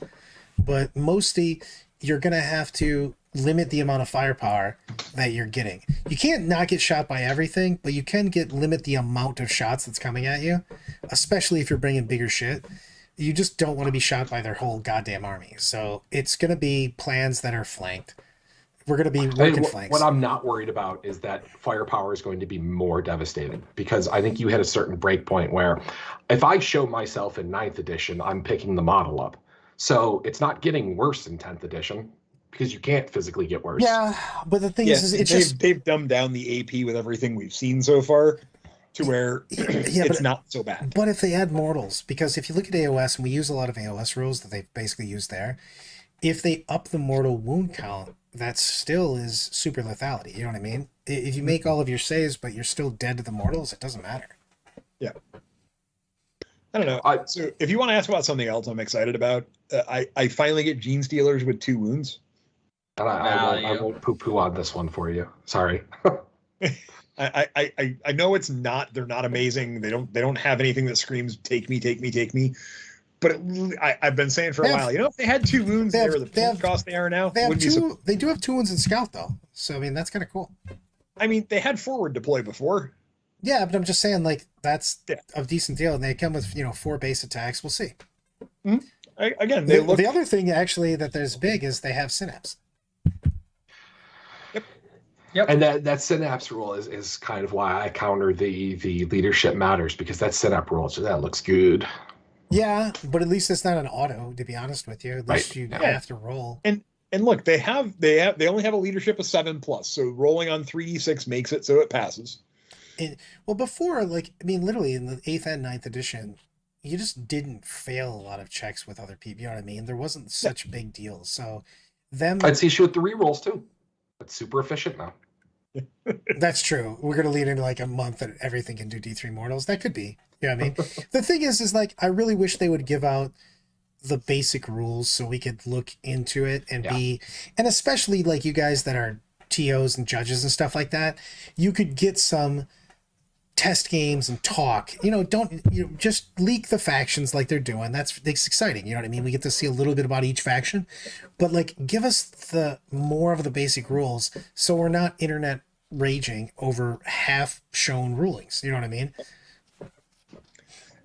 But mostly you're going to have to limit the amount of firepower that you're getting. You can't not get shot by everything, but you can limit the amount of shots that's coming at you, especially if you're bringing bigger shit. You just don't want to be shot by their whole goddamn army. So it's going to be plans that are flanked. We're going to be working flanks. What I'm not worried about is that firepower is going to be more devastating, because I think you hit a certain break point where if I show myself in 9th edition, I'm picking the model up. So it's not getting worse in 10th edition because you can't physically get worse. Yeah, but the thing is they've dumbed down the AP with everything we've seen so far to where it's not so bad. But if they add mortals, because if you look at AOS, and we use a lot of AOS rules that they basically use there, if they up the mortal wound count, that still is super lethality. You know what I mean? If you make all of your saves, but you're still dead to the mortals, it doesn't matter. Yeah. I don't know. So if you want to ask about something else I'm excited about, I finally get Gene Stealers with 2 wounds. And I won't poo-poo on this one for you. Sorry. I know they're not amazing. They don't have anything that screams take me. But I've been saying for a while, if they had 2 wounds, they were the point cost they are now. They do have 2 wounds in Scout though, so I mean that's kind of cool. I mean, they had forward deploy before. Yeah, but I'm just saying, like, that's a decent deal, and they come with 4 base attacks. We'll see. Mm-hmm. Again, the other thing actually that there's big is they have synapse. Yep. And that synapse rule is kind of why I counter the leadership matters, because that synapse rule, so that looks good. Yeah, but at least it's not an auto, to be honest with you. At least you have to roll. And look, they only have a leadership of 7+, so rolling on 3d6 makes it so it passes. Before, literally in the 8th and 9th edition, you just didn't fail a lot of checks with other people. You know what I mean? There wasn't such big deals. So I'd see you with the rerolls too. It's super efficient now. That's true. We're going to lead into like a month that everything can do D3 mortals. That could be. You know what I mean? The thing is I really wish they would give out the basic rules so we could look into it and and especially like you guys that are TOs and judges and stuff like that, you could get some test games and talk. Don't just leak the factions like they're doing. That's exciting. You know what I mean? We get to see a little bit about each faction, but give us the more of the basic rules so we're not internet raging over half shown rulings. You know what I mean?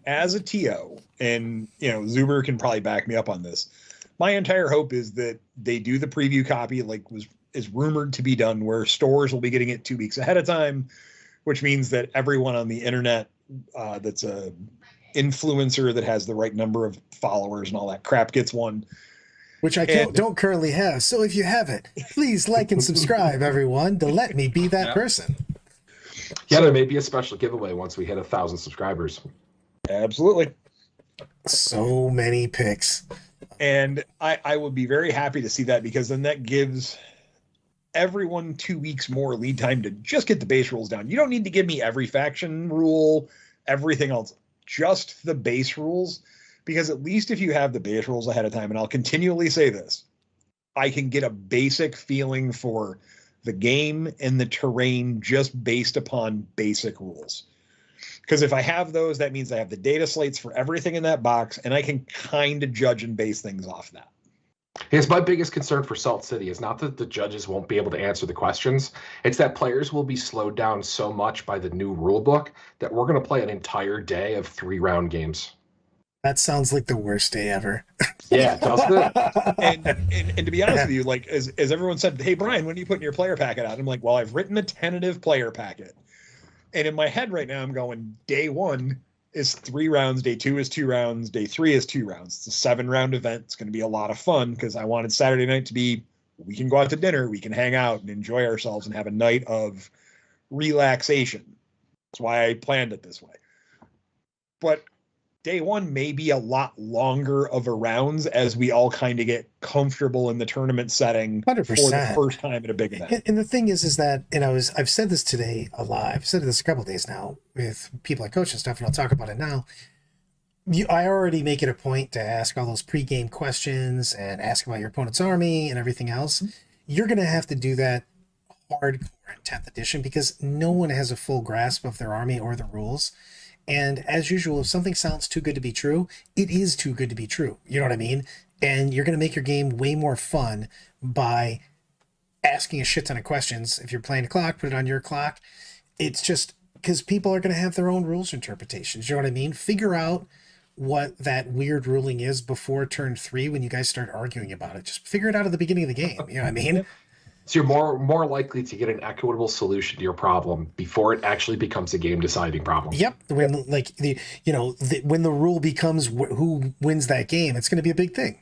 As a TO, and Zuber can probably back me up on this, my entire hope is that they do the preview copy is rumored to be done, where stores will be getting it 2 weeks ahead of time, which means that everyone on the internet that's a influencer that has the right number of followers and all that crap gets one. Which I don't currently have. So if you have it, please like and subscribe, everyone, to let me be that person. Yeah, there may be a special giveaway once we hit 1,000 subscribers. Absolutely. So many picks. And I would be very happy to see that, because then that gives everyone 2 weeks more lead time to just get the base rules down. You don't need to give me every faction rule, everything else, just the base rules, because at least if you have the base rules ahead of time, and I'll continually say this, I can get a basic feeling for the game and the terrain just based upon basic rules. Because if I have those, that means I have the data slates for everything in that box, and I can kind of judge and base things off that. Yes, my biggest concern for Salt City is not that the judges won't be able to answer the questions. It's that players will be slowed down so much by the new rule book that we're going to play an entire day of 3-round games. That sounds like the worst day ever. Yeah, doesn't it? And to be honest with you, as everyone said, hey, Brian, when are you putting your player packet out? I'm like, well, I've written a tentative player packet. And in my head right now, I'm going, day 1 is 3 rounds, day 2 is 2 rounds, day 3 is 2 rounds. It's a 7-round event. It's going to be a lot of fun, because I wanted Saturday night to be, we can go out to dinner, we can hang out and enjoy ourselves and have a night of relaxation. That's why I planned it this way. But day one may be a lot longer of a rounds as we all kind of get comfortable in the tournament setting for the 100%. first time at a big event. And the thing is that, and I've said this today a lot. I've said this a couple of days now with people I coach and stuff, and I'll talk about it now. I already make it a point to ask all those pregame questions and ask about your opponent's army and everything else. You're going to have to do that hardcore in 10th edition because no one has a full grasp of their army or the rules. And as usual, if something sounds too good to be true, it is too good to be true. You know what I mean? And you're going to make your game way more fun by asking a shit ton of questions. If you're playing a clock, put it on your clock. It's just because people are going to have their own rules interpretations. You know what I mean? Figure out what that weird ruling is before turn 3 when you guys start arguing about it. Just figure it out at the beginning of the game. You know what I mean? So you're more likely to get an equitable solution to your problem before it actually becomes a game deciding problem. Yep. When when the rule becomes who wins that game, it's going to be a big thing.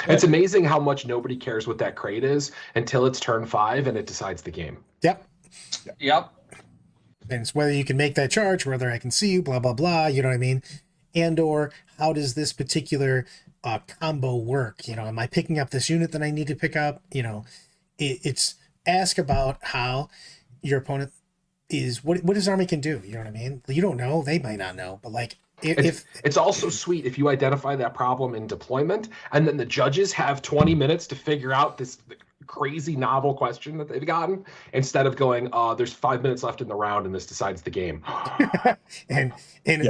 It's amazing how much nobody cares what that crate is until it's turn 5 and it decides the game. Yep. Yep. And it's whether you can make that charge, whether I can see you, blah, blah, blah. You know what I mean? And or how does this particular combo work? You know, am I picking up this unit that I need to pick up? You know, it's ask about how your opponent is, what his army can do. You know what I mean? You don't know. They might not know. But like, if it's also sweet if you identify that problem in deployment and then the judges have 20 minutes to figure out this crazy novel question that they've gotten instead of going, there's 5 minutes left in the round and this decides the game. and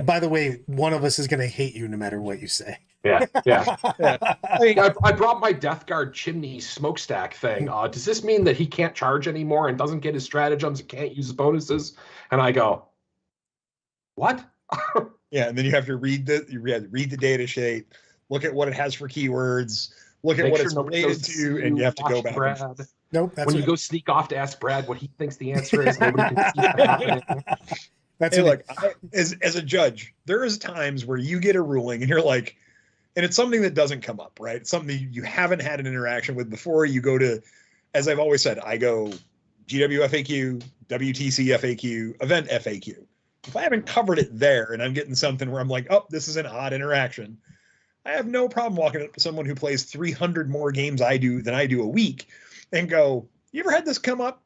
by the way, one of us is going to hate you no matter what you say. Yeah. I brought my Death Guard chimney smokestack thing. Does this mean that he can't charge anymore and doesn't get his stratagems and can't use his bonuses? And I go, what? Yeah, and then you have to read the data sheet, look at what it has for keywords, look at what it's related to, and you have to go back. Brad. Nope. When you go sneak off to ask Brad what he thinks the answer is, nobody can see that happening. That's hey, look, as a judge, there is times where you get a ruling and you're like, and it's something that doesn't come up, right? It's something you haven't had an interaction with before. You go to, as I've always said, I go GW FAQ, WTC FAQ, event FAQ. If I haven't covered it there and I'm getting something where I'm like, oh, this is an odd interaction, I have no problem walking up to someone who plays 300 more games than I do a week and go, you ever had this come up?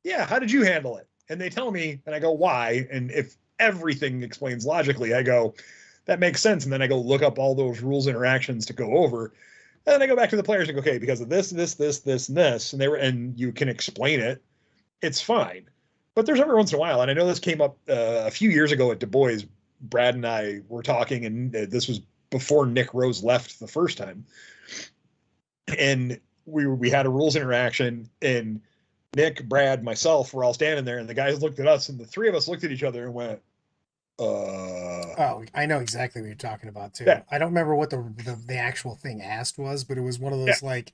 Yeah, how did you handle it? And they tell me, and I go, why? And if everything explains logically, I go, that makes sense. And then I go look up all those rules interactions to go over. And then I go back to the players and go, okay, because of this, and this, and you can explain it, it's fine. But there's every once in a while, and I know this came up a few years ago at Du Bois. Brad and I were talking, and this was before Nick Rose left the first time. And we had a rules interaction, and Nick, Brad, myself were all standing there, and the guys looked at us, and the three of us looked at each other and went, Oh, I know exactly what you're talking about too. Yeah. I don't remember what the actual thing asked was, but it was one of those like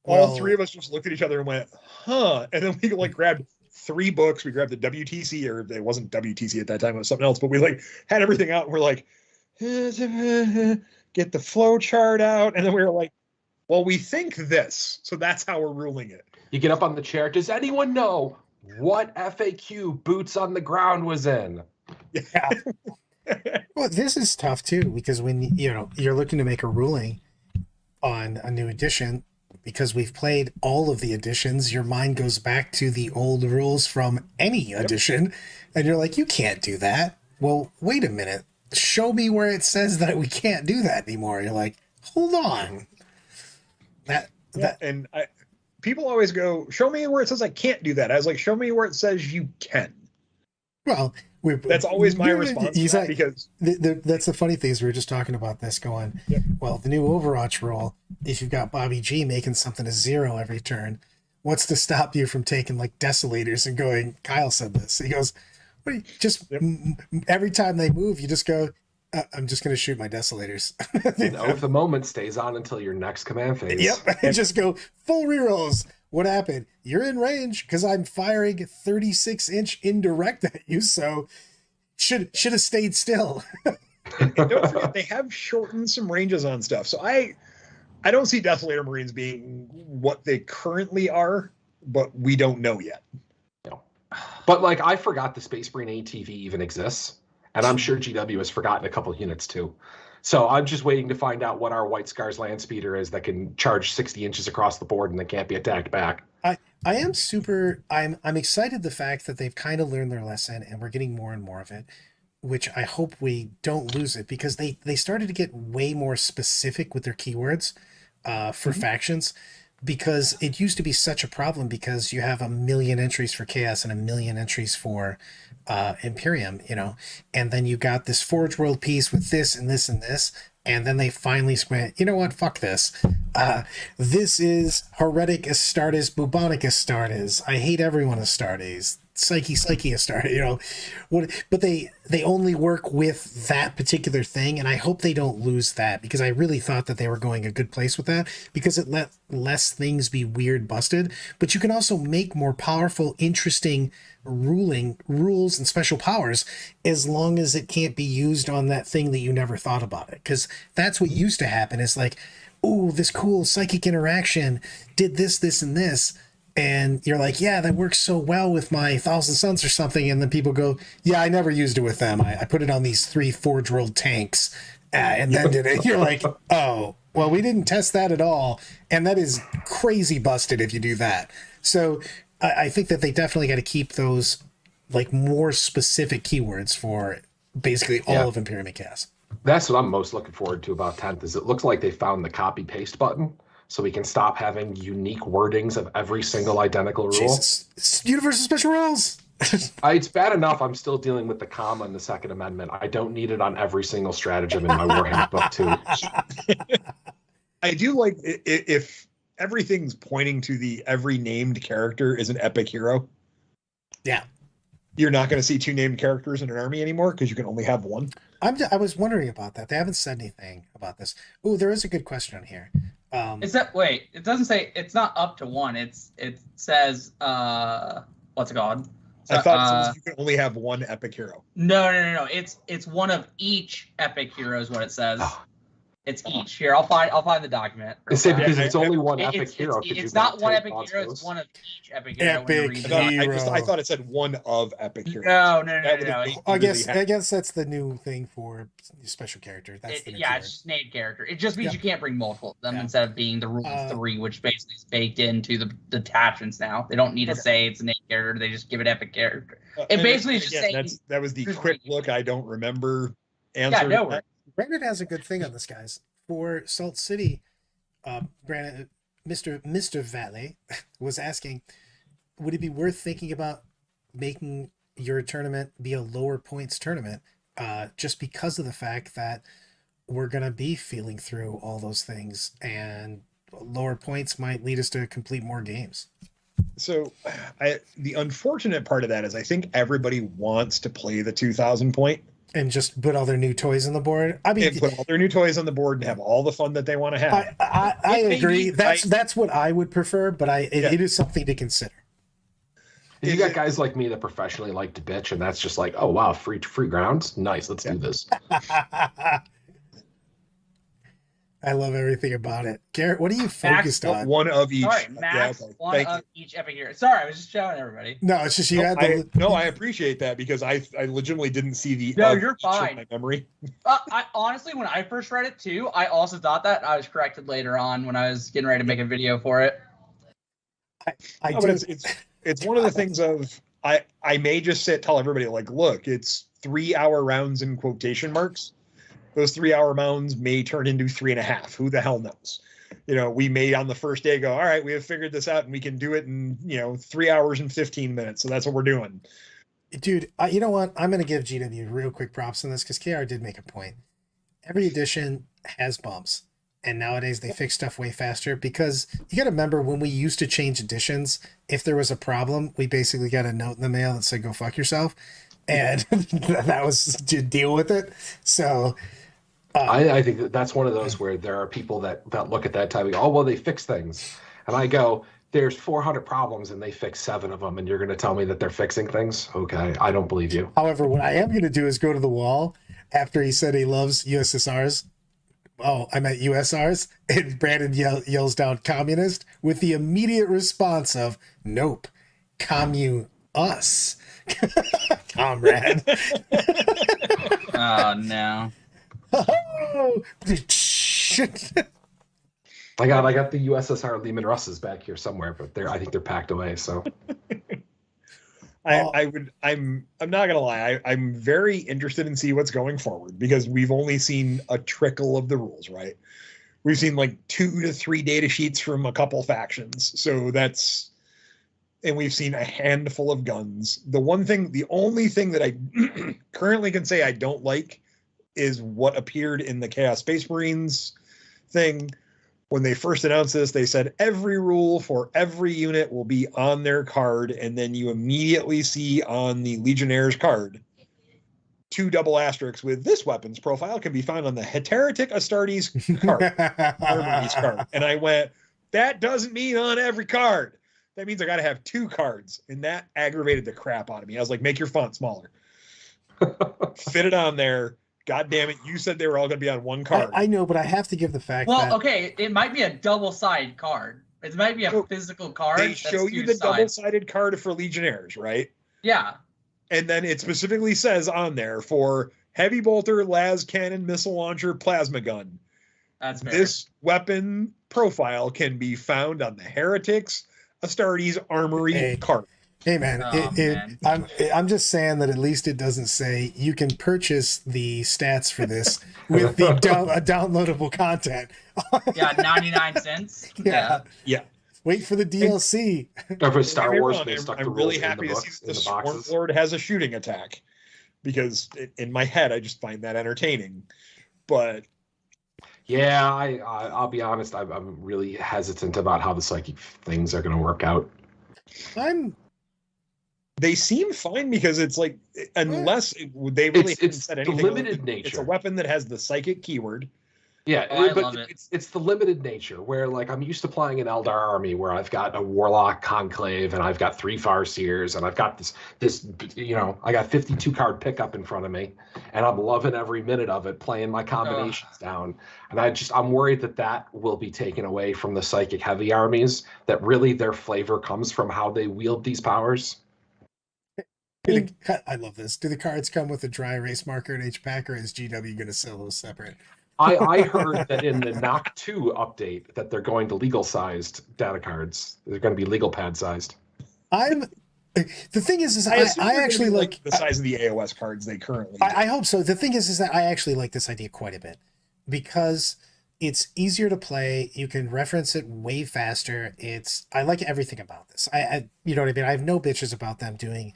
all three of us just looked at each other and went, huh? And then we like grabbed 3 books. We grabbed the WTC, or it wasn't WTC at that time, it was something else, but we like had everything out and we're like, get the flow chart out. And then we were like, well, we think this. So that's how we're ruling it. You get up on the chair. Does anyone know what FAQ boots on the ground was in? Yeah. Well, this is tough too, because when you're looking to make a ruling on a new edition, because we've played all of the editions, your mind goes back to the old rules from any edition, and you're like, you can't do that. Well, wait a minute. Show me where it says that we can't do that anymore. You're like, hold on. People always go, show me where it says I can't do that. I was like, show me where it says you can. Well, that's always my response to that, because that's the funny thing is we were just talking about this going, well, the new Overwatch rule, if you've got Bobby G making something a 0 every turn, what's to stop you from taking like Desolators and going, Kyle said this. He goes, what do you, just every time they move, you just go, I'm just going to shoot my Desolators. If the moment stays on until your next command phase. Yep, and just go full rerolls. What happened? You're in range because I'm firing 36-inch indirect at you, so should have stayed still. And don't forget, they have shortened some ranges on stuff. So I don't see Desolator Marines being what they currently are, but we don't know yet. No. But like, I forgot the Space Marine ATV even exists. And I'm sure GW has forgotten a couple units too. So I'm just waiting to find out what our White Scars land speeder is that can charge 60 inches across the board and that can't be attacked back. I'm excited the fact that they've kind of learned their lesson and we're getting more and more of it, which I hope we don't lose it, because they started to get way more specific with their keywords for factions, because it used to be such a problem because you have a million entries for Chaos and a million entries for Imperium, and then you got this Forge World piece with this and this and this, and then they finally went, you know what, fuck this. This is Heretic Astartes, Bubonic Astartes. I hate everyone Astartes. Psyche Astartes, but they only work with that particular thing, and I hope they don't lose that, because I really thought that they were going a good place with that, because it let less things be weird busted, but you can also make more powerful, interesting rules and special powers, as long as it can't be used on that thing that you never thought about it, because that's what used to happen, is like, oh, this cool psychic interaction did this and this, and you're like, yeah, that works so well with my Thousand Suns or something. And then people go, yeah, I never used it with them. I put it on these 3 Forge World tanks and then did it. You're like, oh, well, we didn't test that at all. And that is crazy busted if you do that. So I think that they definitely got to keep those like more specific keywords for basically all of Imperium and Chaos. That's what I'm most looking forward to about 10th, is it looks like they found the copy paste button. So we can stop having unique wordings of every single identical rule. Jesus. It's Universal Special Rules. It's bad enough I'm still dealing with the comma in the Second Amendment. I don't need it on every single stratagem in my Warhammer book too. I do like if everything's pointing to the every named character is an epic hero. Yeah. You're not going to see 2 named characters in an army anymore because you can only have 1. I was wondering about that. They haven't said anything about this. Oh, there is a good question on here. Is that wait? It doesn't say, it's not up to 1. It says what's it called? So, I thought it says you can only have 1 epic hero. No. It's one of each epic hero is what it says. It's each. Here, I'll find the document. Because it's only one epic hero. It's not one epic hero. It's one of each epic hero. I thought it said 1 of epic heroes. No. I guess that's the new thing for special character. That's the new it's just named character. It just means you can't bring multiple of them instead of being the rule of 3, which basically is baked into the attachments now. They don't need to say it's a named character. They just give it epic character. It basically is just saying that was the quick look. I don't remember answer. Yeah, no worries. Brandon has a good thing on this, guys. For Salt City, Brandon, Mr. Valley was asking, would it be worth thinking about making your tournament be a lower points tournament, just because of the fact that we're going to be feeling through all those things, and lower points might lead us to complete more games. So the unfortunate part of that is I think everybody wants to play the 2,000 point. And just put all their new toys on the board. I mean, put all their new toys on the board and have all the fun that they want to have. I agree. That's what I would prefer, but it is something to consider. You got guys like me that professionally like to bitch, and that's just like, oh wow, free grounds, nice. Let's do this. I love everything about it. Garrett, what are you focused on? 1 of each. Sorry, Max, one of each epic hero. Sorry, I was just shouting at everybody. No, it's just you I appreciate that, because I legitimately didn't see the. No, you're fine. In my memory. I honestly, when I first read it too, I also thought that. I was corrected later on when I was getting ready to make a video for it. It's one of the things of I may just tell everybody, like, look, it's 3-hour rounds in quotation marks. Those 3-hour rounds may turn into 3.5. Who the hell knows? We may on the first day go, all right, we have figured this out and we can do it in, 3 hours and 15 minutes. So that's what we're doing. Dude, you know what? I'm going to give GW real quick props on this, because KR did make a point. Every edition has bumps, and nowadays they fix stuff way faster, because you got to remember, when we used to change editions, if there was a problem, we basically got a note in the mail that said, go fuck yourself. And that was to deal with it. So I think that's one of those where there are people that look at that time and go, oh, well, they fix things. And I go, there's 400 problems and they fix 7 of them, and you're going to tell me that they're fixing things? Okay, I don't believe you. However, what I am going to do is go to the wall after he said he loves USSRs. Oh, I meant USRs. And Brandon yells down communist with the immediate response of, nope, commune us. Comrade. Oh no. Oh, shit. I got the USSR Lehman Russes back here somewhere, but I think they're packed away. So I'm not gonna lie, I'm very interested in see what's going forward because we've only seen a trickle of the rules, right? We've seen like 2 to 3 data sheets from a couple factions, so and we've seen a handful of guns. The only thing that I currently can say I don't like is what appeared in the Chaos Space Marines thing. When they first announced this, they said every rule for every unit will be on their card, and then you immediately see on the Legionnaires card 2 double asterisks with this weapon's profile can be found on the Heretic Astartes card. And I went, that doesn't mean on every card. That means I got to have 2 cards, and that aggravated the crap out of me. I was like, make your font smaller. Fit it on there. God damn it, you said they were all going to be on one card. I know, but I have to give the fact Well, that... okay, it might be a double-sided card. It might be a physical card. They that's show you 2 the sides. double-sided card for Legionnaires, right? Yeah. And then it specifically says on there for heavy bolter, las cannon, missile launcher, plasma gun. That's fair. This weapon profile can be found on the Heretics Astartes Armory card. Hey man, Oh, man. I'm just saying that at least it doesn't say you can purchase the stats for this with the downloadable content. Yeah, 99 cents. Yeah. Yeah. Wait for the DLC. or for Star Don't get me Wars, wrong, they stuck I'm the really rules happy in the to books, see in the the Swarm boxes. Lord has a shooting attack because in my head I just find that entertaining. But Yeah, I'll be honest. I'm really hesitant about how the psychic things are going to work out. they seem fine because it's like unless they really haven't It's said the anything. limited It's nature. a weapon that has the psychic keyword. Yeah, Oh, I but love it. it's the limited nature where like I'm used to playing an Eldar army where I've got a Warlock Conclave and I've got 3 Farseers and I've got this I got 52 card pickup in front of me and I'm loving every minute of it playing my combinations down, and I'm worried that will be taken away from the psychic heavy armies, that really their flavor comes from how they wield these powers. I love this. Do the cards come with a dry erase marker and H-Pack, or is GW going to sell those separate? I heard that in the Noct 2 update that they're going to legal sized data cards. They're going to be legal pad sized. The thing is I assume they're gonna actually be like the size of the AOS cards they currently. I hope so. The thing is that I actually like this idea quite a bit because it's easier to play. You can reference it way faster. I like everything about this. I you know what I mean? I have no bitches about them doing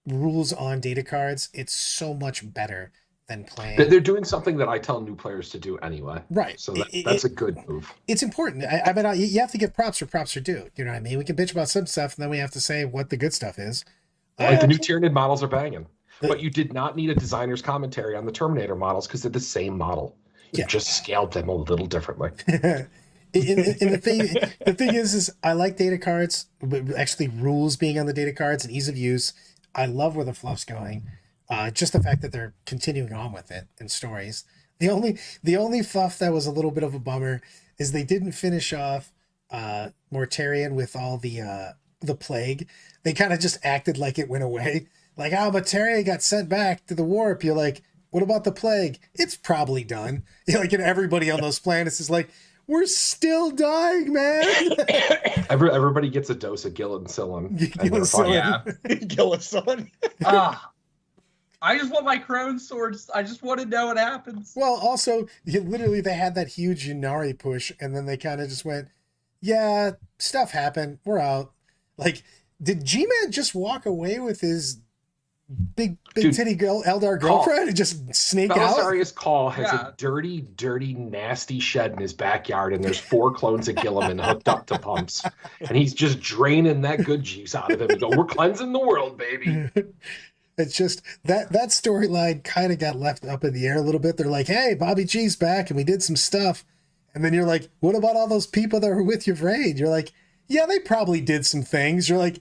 rules on data cards. It's so much better than playing. They're doing something that I tell new players to do anyway. Right. So that's a good move. It's important. I mean, you have to give props where props are due. You know what I mean? We can bitch about some stuff, and then we have to say what the good stuff is. Like the new Tyranid models are banging. But you did not need a designer's commentary on the Terminator models because they're the same model. You Yeah. just scaled them a little differently. And the thing is I like data cards, but actually rules being on the data cards and ease of use. I love where the fluff's going. Just the fact that they're continuing on with it in stories. The only fluff that was a little bit of a bummer is they didn't finish off Mortarion with all the plague. They kind of just acted like it went away. Like, Mortarion got sent back to the warp. You're like, what about the plague? It's probably done. Like, and everybody on those planets is like, we're still dying, man. Everybody gets a dose of Gillincillin. and they're fine. Yeah. Gillisan. I just want my Crone swords. I just want to know what happens. Well, also, literally, they had that huge Yunari push, and then they kind of just went, yeah, stuff happened. We're out. Like, did G-Man just walk away with his big Dude, titty Eldar girlfriend and just snake out? Belisarius Call has Yeah. a dirty, nasty shed in his backyard, and there's 4 clones of Gilliman hooked up to pumps. And he's just draining that good juice out of him and go, we're cleansing the world, baby. It's just that storyline kind of got left up in the air a little bit. They're like, hey, Bobby G's back and we did some stuff. And then you're like, what about all those people that were with your raid? You're like, yeah, they probably did some things. You're like,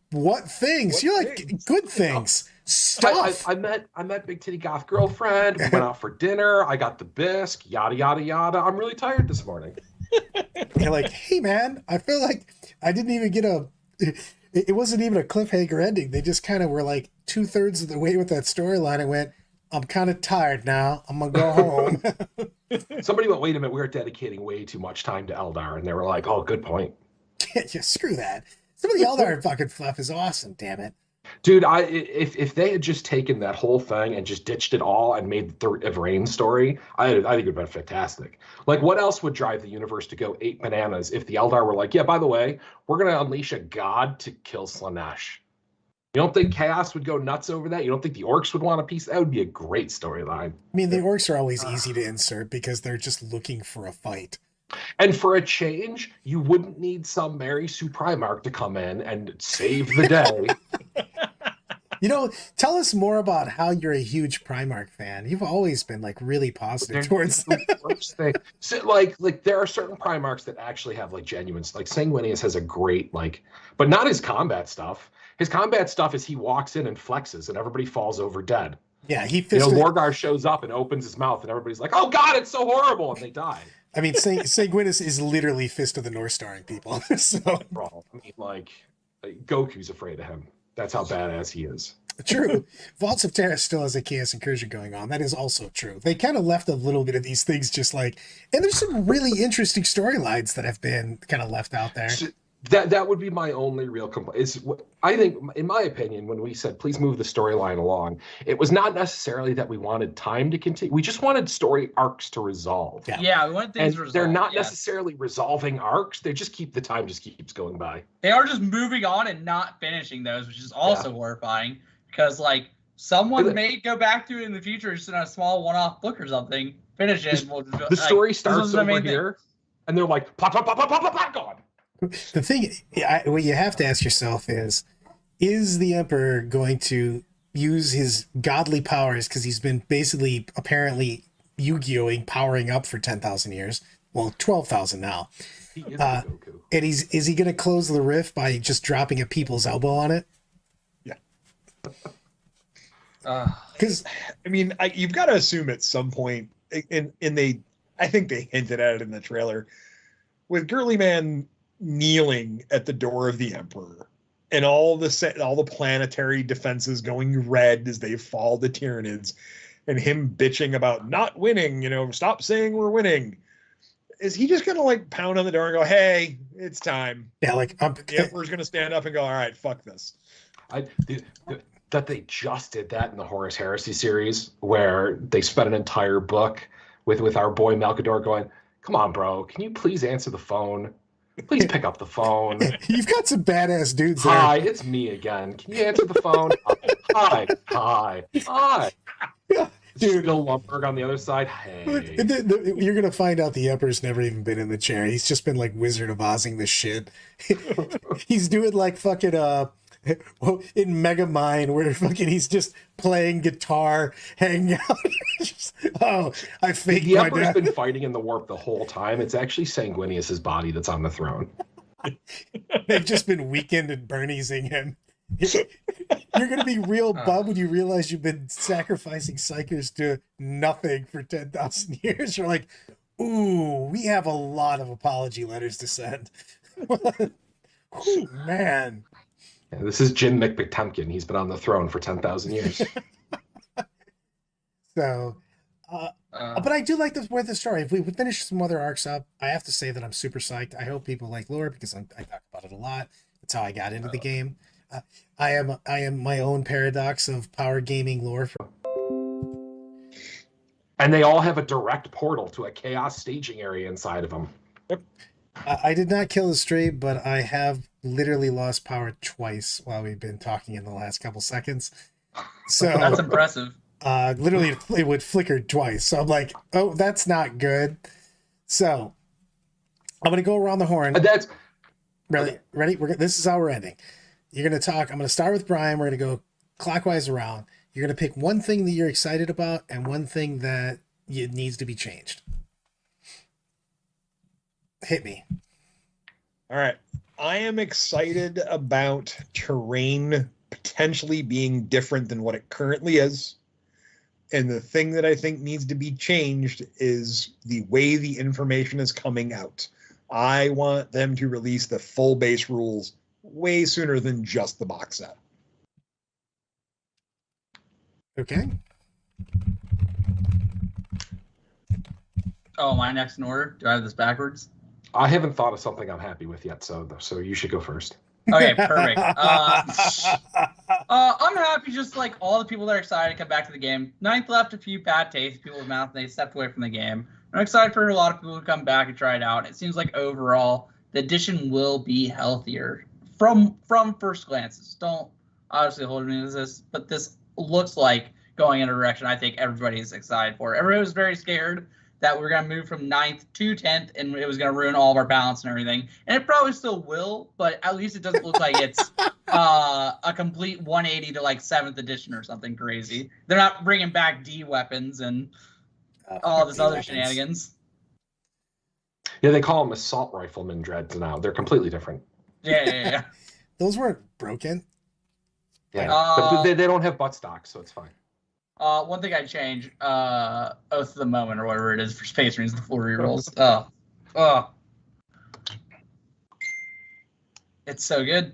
what things? What You're like, things? good things. Stuff. I met Big Titty Goth girlfriend. We went out for dinner. I got the bisque, yada, yada, yada. I'm really tired this morning. You're like, hey, man, I feel like I didn't even get it wasn't even a cliffhanger ending. They just kind of were like 2/3 of the way with that storyline and went, I'm kind of tired now. I'm gonna go home. Somebody went, wait a minute, we're dedicating way too much time to Eldar. And they were like, oh, good point. Yeah, screw that. Some of the Eldar fucking fluff is awesome. Damn it. Dude, if they had just taken that whole thing and just ditched it all and made the Third of Rain story, I think it would have been fantastic. Like, what else would drive the universe to go 8 bananas if the Eldar were like, yeah, by the way, we're going to unleash a god to kill Slanesh? You don't think Chaos would go nuts over that? You don't think the Orcs would want a piece? That would be a great storyline. I mean, the orcs are always easy to insert because they're just looking for a fight. And for a change, you wouldn't need some Mary Sue Primarch to come in and save the day. You know, tell us more about how you're a huge Primarch fan. You've always been like really positive towards them. So, like there are certain Primarchs that actually have like genuine, like Sanguinius has a great but not his combat stuff. His combat stuff is he walks in and flexes and everybody falls over dead. Yeah, he fisted. Lorgar shows up and opens his mouth and everybody's like, "Oh God, it's so horrible," and they die. I mean, Sanguinius is literally Fist of the North Starring people. So I mean, Goku's afraid of him. That's how badass he is. True. Vaults of Terra still has a Chaos Incursion going on. That is also true. They kind of left a little bit of these things just and there's some really interesting storylines that have been kind of left out there. That would be my only real complaint. I think, in my opinion, when we said please move the storyline along, it was not necessarily that we wanted time to continue. We just wanted story arcs to resolve. Yeah, we want things resolved. They're not necessarily resolving arcs. They just the time just keeps going by. They are just moving on and not finishing those, which is also horrifying because someone may go back to it in the future just in a small one-off book or something. Finish it. The story starts over here, and they're like plop plop plop plop plop plop gone. The thing, what you have to ask yourself is the Emperor going to use his godly powers because he's been basically apparently Yu-Gi-Oh-ing powering up for 10,000 years? Well, 12,000 now. He is Goku. And is he going to close the rift by just dropping a people's elbow on it? Yeah. Because I mean, you've got to assume at some point, and I think they hinted at it in the trailer, with Girly Man kneeling at the door of the Emperor and all the planetary defenses going red as they fall to Tyranids and him bitching about not winning, stop saying we're winning. Is he just gonna pound on the door and go, hey, it's time? Yeah, the Emperor's gonna stand up and go, all right, fuck this. That they just did that in the Horus Heresy series where they spent an entire book with our boy Malkador going, come on, bro, can you please answer the phone? Please pick up the phone. You've got some badass dudes there. Hi, it's me again. Can you answer the phone? Hi. Dude, Bill Lumberg on the other side. Hey. You're going to find out the Emperor's never even been in the chair. He's just been Wizard of Ozing this shit. He's doing fucking in Megamind where he's just playing guitar, hanging out. I faked the my Emperor's death. been fighting in the warp the whole time. It's actually Sanguinius's body that's on the throne. They've just been Weekend and Berniesing him. You're going to be real bummed when you realize you've been sacrificing Psychers to nothing for 10,000 years. You're like, ooh, we have a lot of apology letters to send. Ooh, man. Yeah, this is Jim McPotemkin. He's been on the throne for 10,000 years. So, but I do like where the story. If we finish some other arcs up, I have to say that I'm super psyched. I hope people like lore because I talk about it a lot. That's how I got into the game. I am my own paradox of power gaming lore. And they all have a direct portal to a chaos staging area inside of them. Yep. I did not kill the stray, but I have literally lost power twice while we've been talking in the last couple seconds. So that's impressive. Literally it would flicker twice. So I'm like, oh, that's not good. So I'm gonna go around the horn. That's ready. This is how we're ending. You're gonna talk. I'm gonna start with Brian. We're gonna go clockwise around. You're gonna pick one thing that you're excited about and one thing that needs to be changed. Hit me. All right. I am excited about terrain potentially being different than what it currently is. And the thing that I think needs to be changed is the way the information is coming out. I want them to release the full base rules way sooner than just the box set. Okay. Oh, am I next in order? Do I have this backwards? I haven't thought of something I'm happy with yet, so you should go first. Okay, perfect. I'm happy just like all the people that are excited to come back to the game. Ninth left a few bad tastes, people's mouth, and they stepped away from the game. I'm excited for a lot of people to come back and try it out. It seems like overall the edition will be healthier from first glances. Don't obviously hold me to this, but this looks like going in a direction I think everybody's excited for. Everybody was very scared that we were going to move from 9th to 10th and it was going to ruin all of our balance and everything. And it probably still will, but at least it doesn't look like it's a complete 180 to like 7th edition or something crazy. They're not bringing back D weapons and all this other shenanigans. Yeah, they call them assault rifleman dreads now. They're completely different. Yeah. Those weren't broken. Yeah, but they don't have butt stocks, so it's fine. One thing I'd change, Oath of the Moment or whatever it is for Space Marines, the 4 rerolls. It's so good.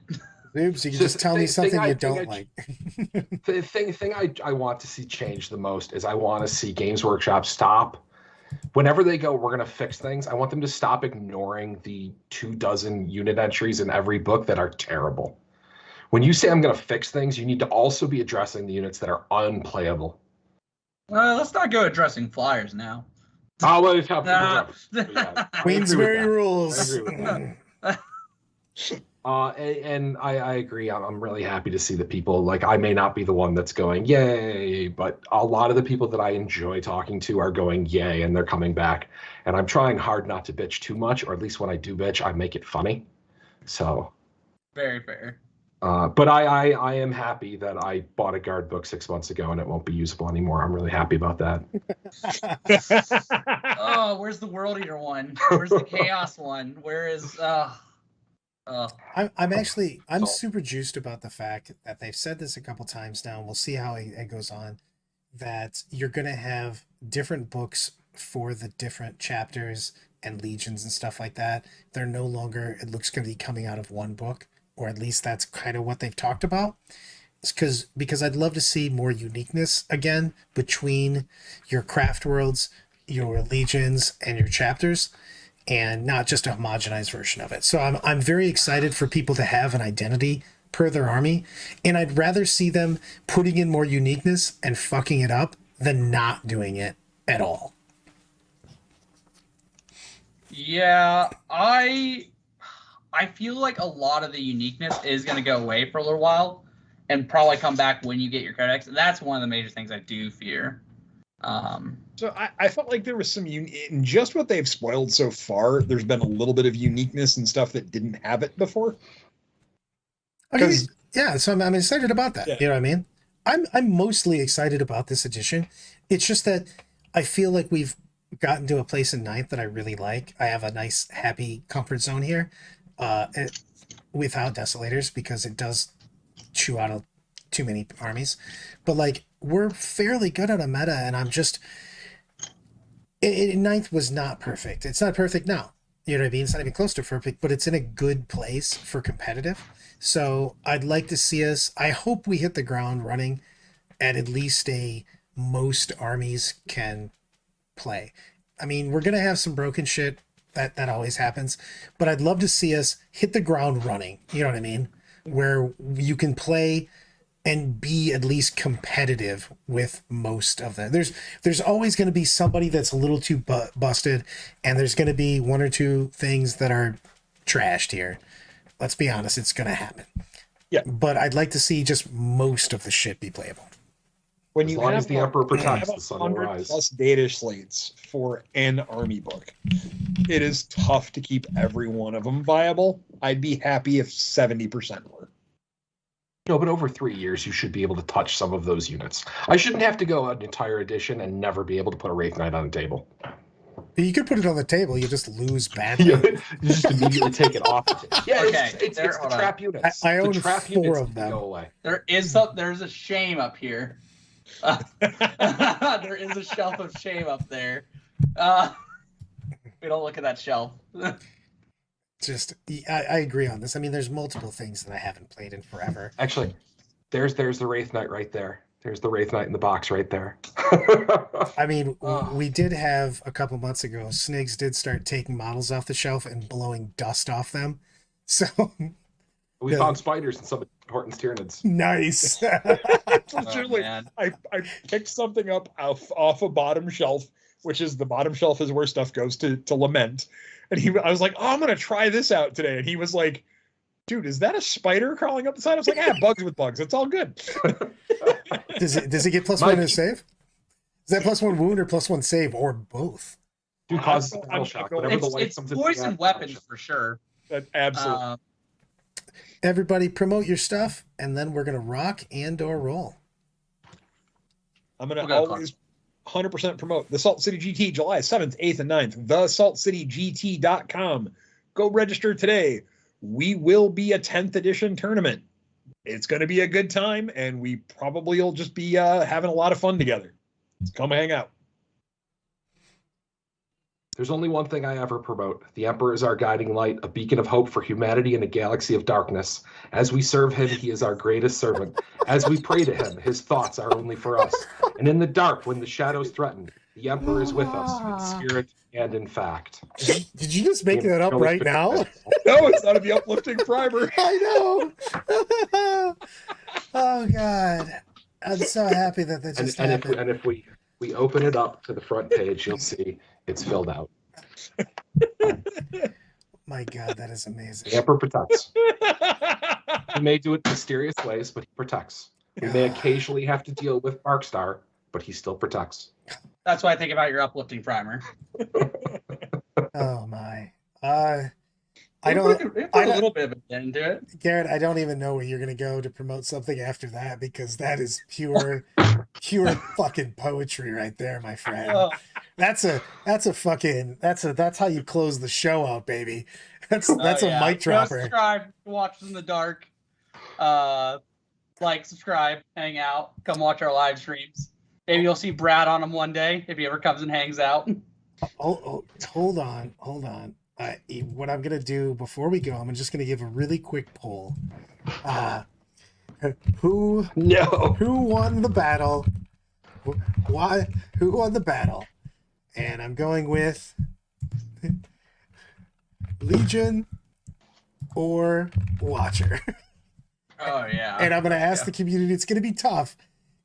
Oops, you can just tell me something you don't like. The thing I want to see change the most is I want to see Games Workshop stop. Whenever they go, we're going to fix things, I want them to stop ignoring the 24 unit entries in every book that are terrible. When you say I'm going to fix things, you need to also be addressing the units that are unplayable. Let's not go addressing flyers now. Oh, well, it's how Queensberry rules. And I agree. I'm really happy to see the people. Like, I may not be the one that's going, yay, but a lot of the people that I enjoy talking to are going, yay, and they're coming back. And I'm trying hard not to bitch too much, or at least when I do bitch, I make it funny. So. Very fair. But I am happy that I bought a guard book 6 months ago and it won't be usable anymore. I'm really happy about that. Oh, where's the World Eater one? Where's the Chaos one? Where is I'm super juiced about the fact that they've said this a couple times now, and we'll see how it goes on, that you're going to have different books for the different chapters and legions and stuff like that. They're no longer, it looks going to be coming out of one book, or at least that's kind of what they've talked about. It's because I'd love to see more uniqueness again between your craft worlds, your legions, and your chapters, and not just a homogenized version of it. So I'm very excited for people to have an identity per their army, and I'd rather see them putting in more uniqueness and fucking it up than not doing it at all. Yeah, I feel like a lot of the uniqueness is going to go away for a little while and probably come back when you get your codex. That's one of the major things I do fear. So I felt like there was some in just what they've spoiled so far. There's been a little bit of uniqueness and stuff that didn't have it before. Okay, yeah, so I'm excited about that. Yeah. You know what I mean? I'm mostly excited about this edition. It's just that I feel like we've gotten to a place in 9th that I really like. I have a nice, happy comfort zone here. Without Desolators, because it does chew out too many armies, but like we're fairly good at a meta, and I'm just 9th was not perfect. It's not perfect now, you know what I mean? It's not even close to perfect, but it's in a good place for competitive. So I'd like to see us, I hope we hit the ground running at least a most armies can play. I mean, we're gonna have some broken shit. That always happens, but I'd love to see us hit the ground running. You know what I mean? Where you can play and be at least competitive with most of them. There's always going to be somebody that's a little too busted, and there's going to be one or two things that are trashed here. Let's be honest, it's going to happen. Yeah. But I'd like to see just most of the shit be playable. When As you long have as the Emperor protects, have the sun will 100 rise. plus data slates for an army book, it is tough to keep every one of them viable. I'd be happy if 70% were. No, but over 3 years, you should be able to touch some of those units. I shouldn't have to go an entire edition and never be able to put a Wraith Knight on the table. You could put it on the table, you just lose badly. You just immediately take it off. Yeah, Okay, it's the hold on. trap units. I own the trap 4 units of need to them. go away. There's a shame up here. There is a shelf of shame up there. We don't look at that shelf. I agree on this. I mean, there's multiple things that I haven't played in forever. Actually, there's the Wraith Knight right there. There's the Wraith Knight in the box right there. I mean, Ugh. we did have a couple months ago, Snigs did start taking models off the shelf and blowing dust off them. So We Yeah. found spiders in some of Horton's Tyranids. nice. It's Oh, legitimately, man. I picked something up off a bottom shelf, which is the bottom shelf is where stuff goes to lament. And I was like, oh, I'm gonna try this out today. And he was like, dude, is that a spider crawling up the side? I was like, yeah, bugs with bugs. It's all good. Does it get plus Mike. one to save? Is that plus one wound or plus one save or both? Dude causes I'm battle shock. going- Whenever the It's, light it's comes into poison the weapons for sure. Absolutely. Everybody promote your stuff, and then we're gonna rock and or roll. I'm gonna Okay, always 100% promote the Salt City GT July 7th, 8th, and 9th. TheSaltCityGT.com. Go register today. We will be a 10th edition tournament. It's going to be a good time, and we probably will just be having a lot of fun together. Come hang out. There's only one thing I ever promote. The Emperor is our guiding light, a beacon of hope for humanity in a galaxy of darkness. As we serve him, he is our greatest servant. As we pray to him, his thoughts are only for us. And in the dark, when the shadows threaten, the Emperor is with us in spirit and in fact. Did you just make that up right now? No, it's not in the uplifting primer. I know. Oh God, I'm so happy that that just happened. And if we open it up to the front page, you'll see it's filled out. My God, that is amazing. The Emperor protects. He may do it in mysterious ways, but he protects. We may occasionally have to deal with Arkstar, but he still protects. That's why I think about your uplifting primer. Oh my. I They don't, put I a don't- little bit of a dent into it. Garrett. I don't even know where you're gonna go to promote something after that because that is pure fucking poetry right there, my friend. Oh, That's how you close the show out, baby. That's oh, a yeah. mic Go dropper. subscribe, watch us in the dark. Like, subscribe, hang out, come watch our live streams. Maybe you'll see Brad on them one day if he ever comes and hangs out. Oh, hold on. What I'm gonna do before we go, I'm just gonna give a really quick poll. Who No. won the battle? Why? Who won the battle? And I'm going with Legion or Watcher. Oh yeah. And I'm gonna ask the community. It's gonna be tough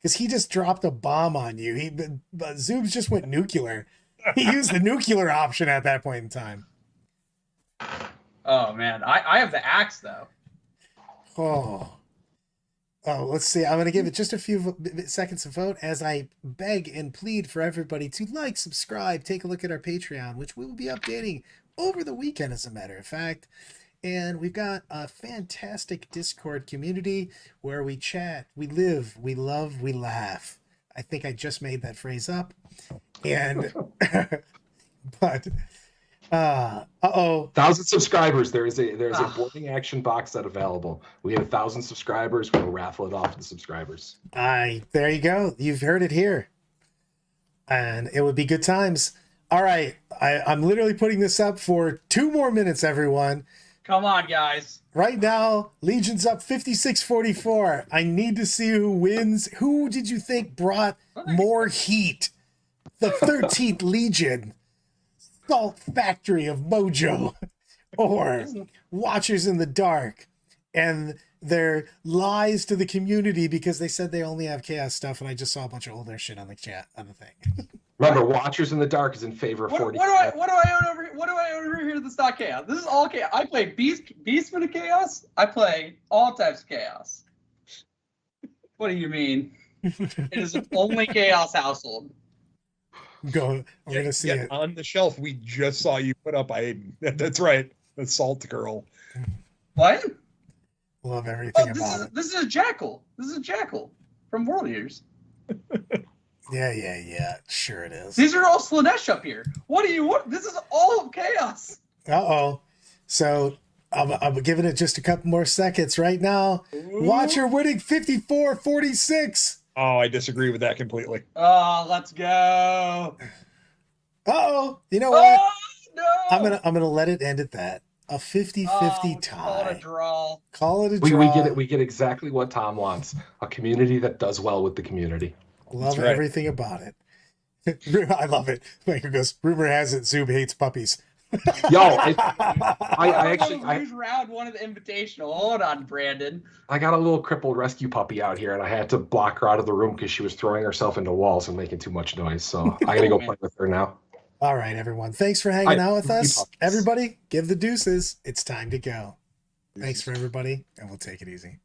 because he just dropped a bomb on you. But Zoobs just went nuclear. He used the nuclear option at that point in time. Oh man, I have the axe though. Oh, let's see. I'm going to give it just a few seconds to vote as I beg and plead for everybody to like, subscribe, take a look at our Patreon, which we will be updating over the weekend, as a matter of fact. And we've got a fantastic Discord community where we chat, we live, we love, we laugh. I think I just made that phrase up. And, but, 1,000 subscribers. There's a Ah. boarding action box set available. We have 1,000 subscribers. We'll raffle it off to the subscribers. there you go. You've heard it here. And it would be good times. All right. I'm literally putting this up for 2 more minutes, everyone. Come on, guys. Right now, Legion's up 56-44. I need to see who wins. Who did you think brought more heat? The 13th Legion, Salt Factory of Mojo, or Watchers in the Dark, and their lies to the community because they said they only have chaos stuff, and I just saw a bunch of older shit on the chat on the thing. Remember, Watchers in the Dark is in favor of What 40. do I own over here? What do I own over here that's not chaos? This is all chaos. I play Beastman of Chaos. I play all types of chaos. What do you mean? It is an only chaos household. We're gonna see Yet it. on the shelf we just saw you put up, Aiden. That's right. The Salt Girl. What? Love Oh, everything about it. this is a jackal. This is a jackal from World Eaters. Yeah. Sure it is. These are all Slanesh up here. What do you want? This is all of chaos. Uh-oh. So I'm giving it just a couple more seconds right now. Watcher winning 54-46. Oh, I disagree with that completely. Oh, let's go. Uh-oh. You know what? Oh no! I'm gonna let it end at that. a 50-50 Call it a tie. draw. Call it a We draw. get it. We get exactly what Tom wants. A community that does well with the community. Love That's right. everything about it. I love it. Michael goes, rumor has it Zoom hates puppies. Yo, I actually Rouge round one of the invitational. Hold on, Brandon. I got a little crippled rescue puppy out here, and I had to block her out of the room because she was throwing herself into walls and making too much noise. So I gotta go play with her now. All right, everyone. Thanks for hanging out with you us. puppies. Everybody, give the deuces. It's time to go. Thanks for everybody, and we'll take it easy.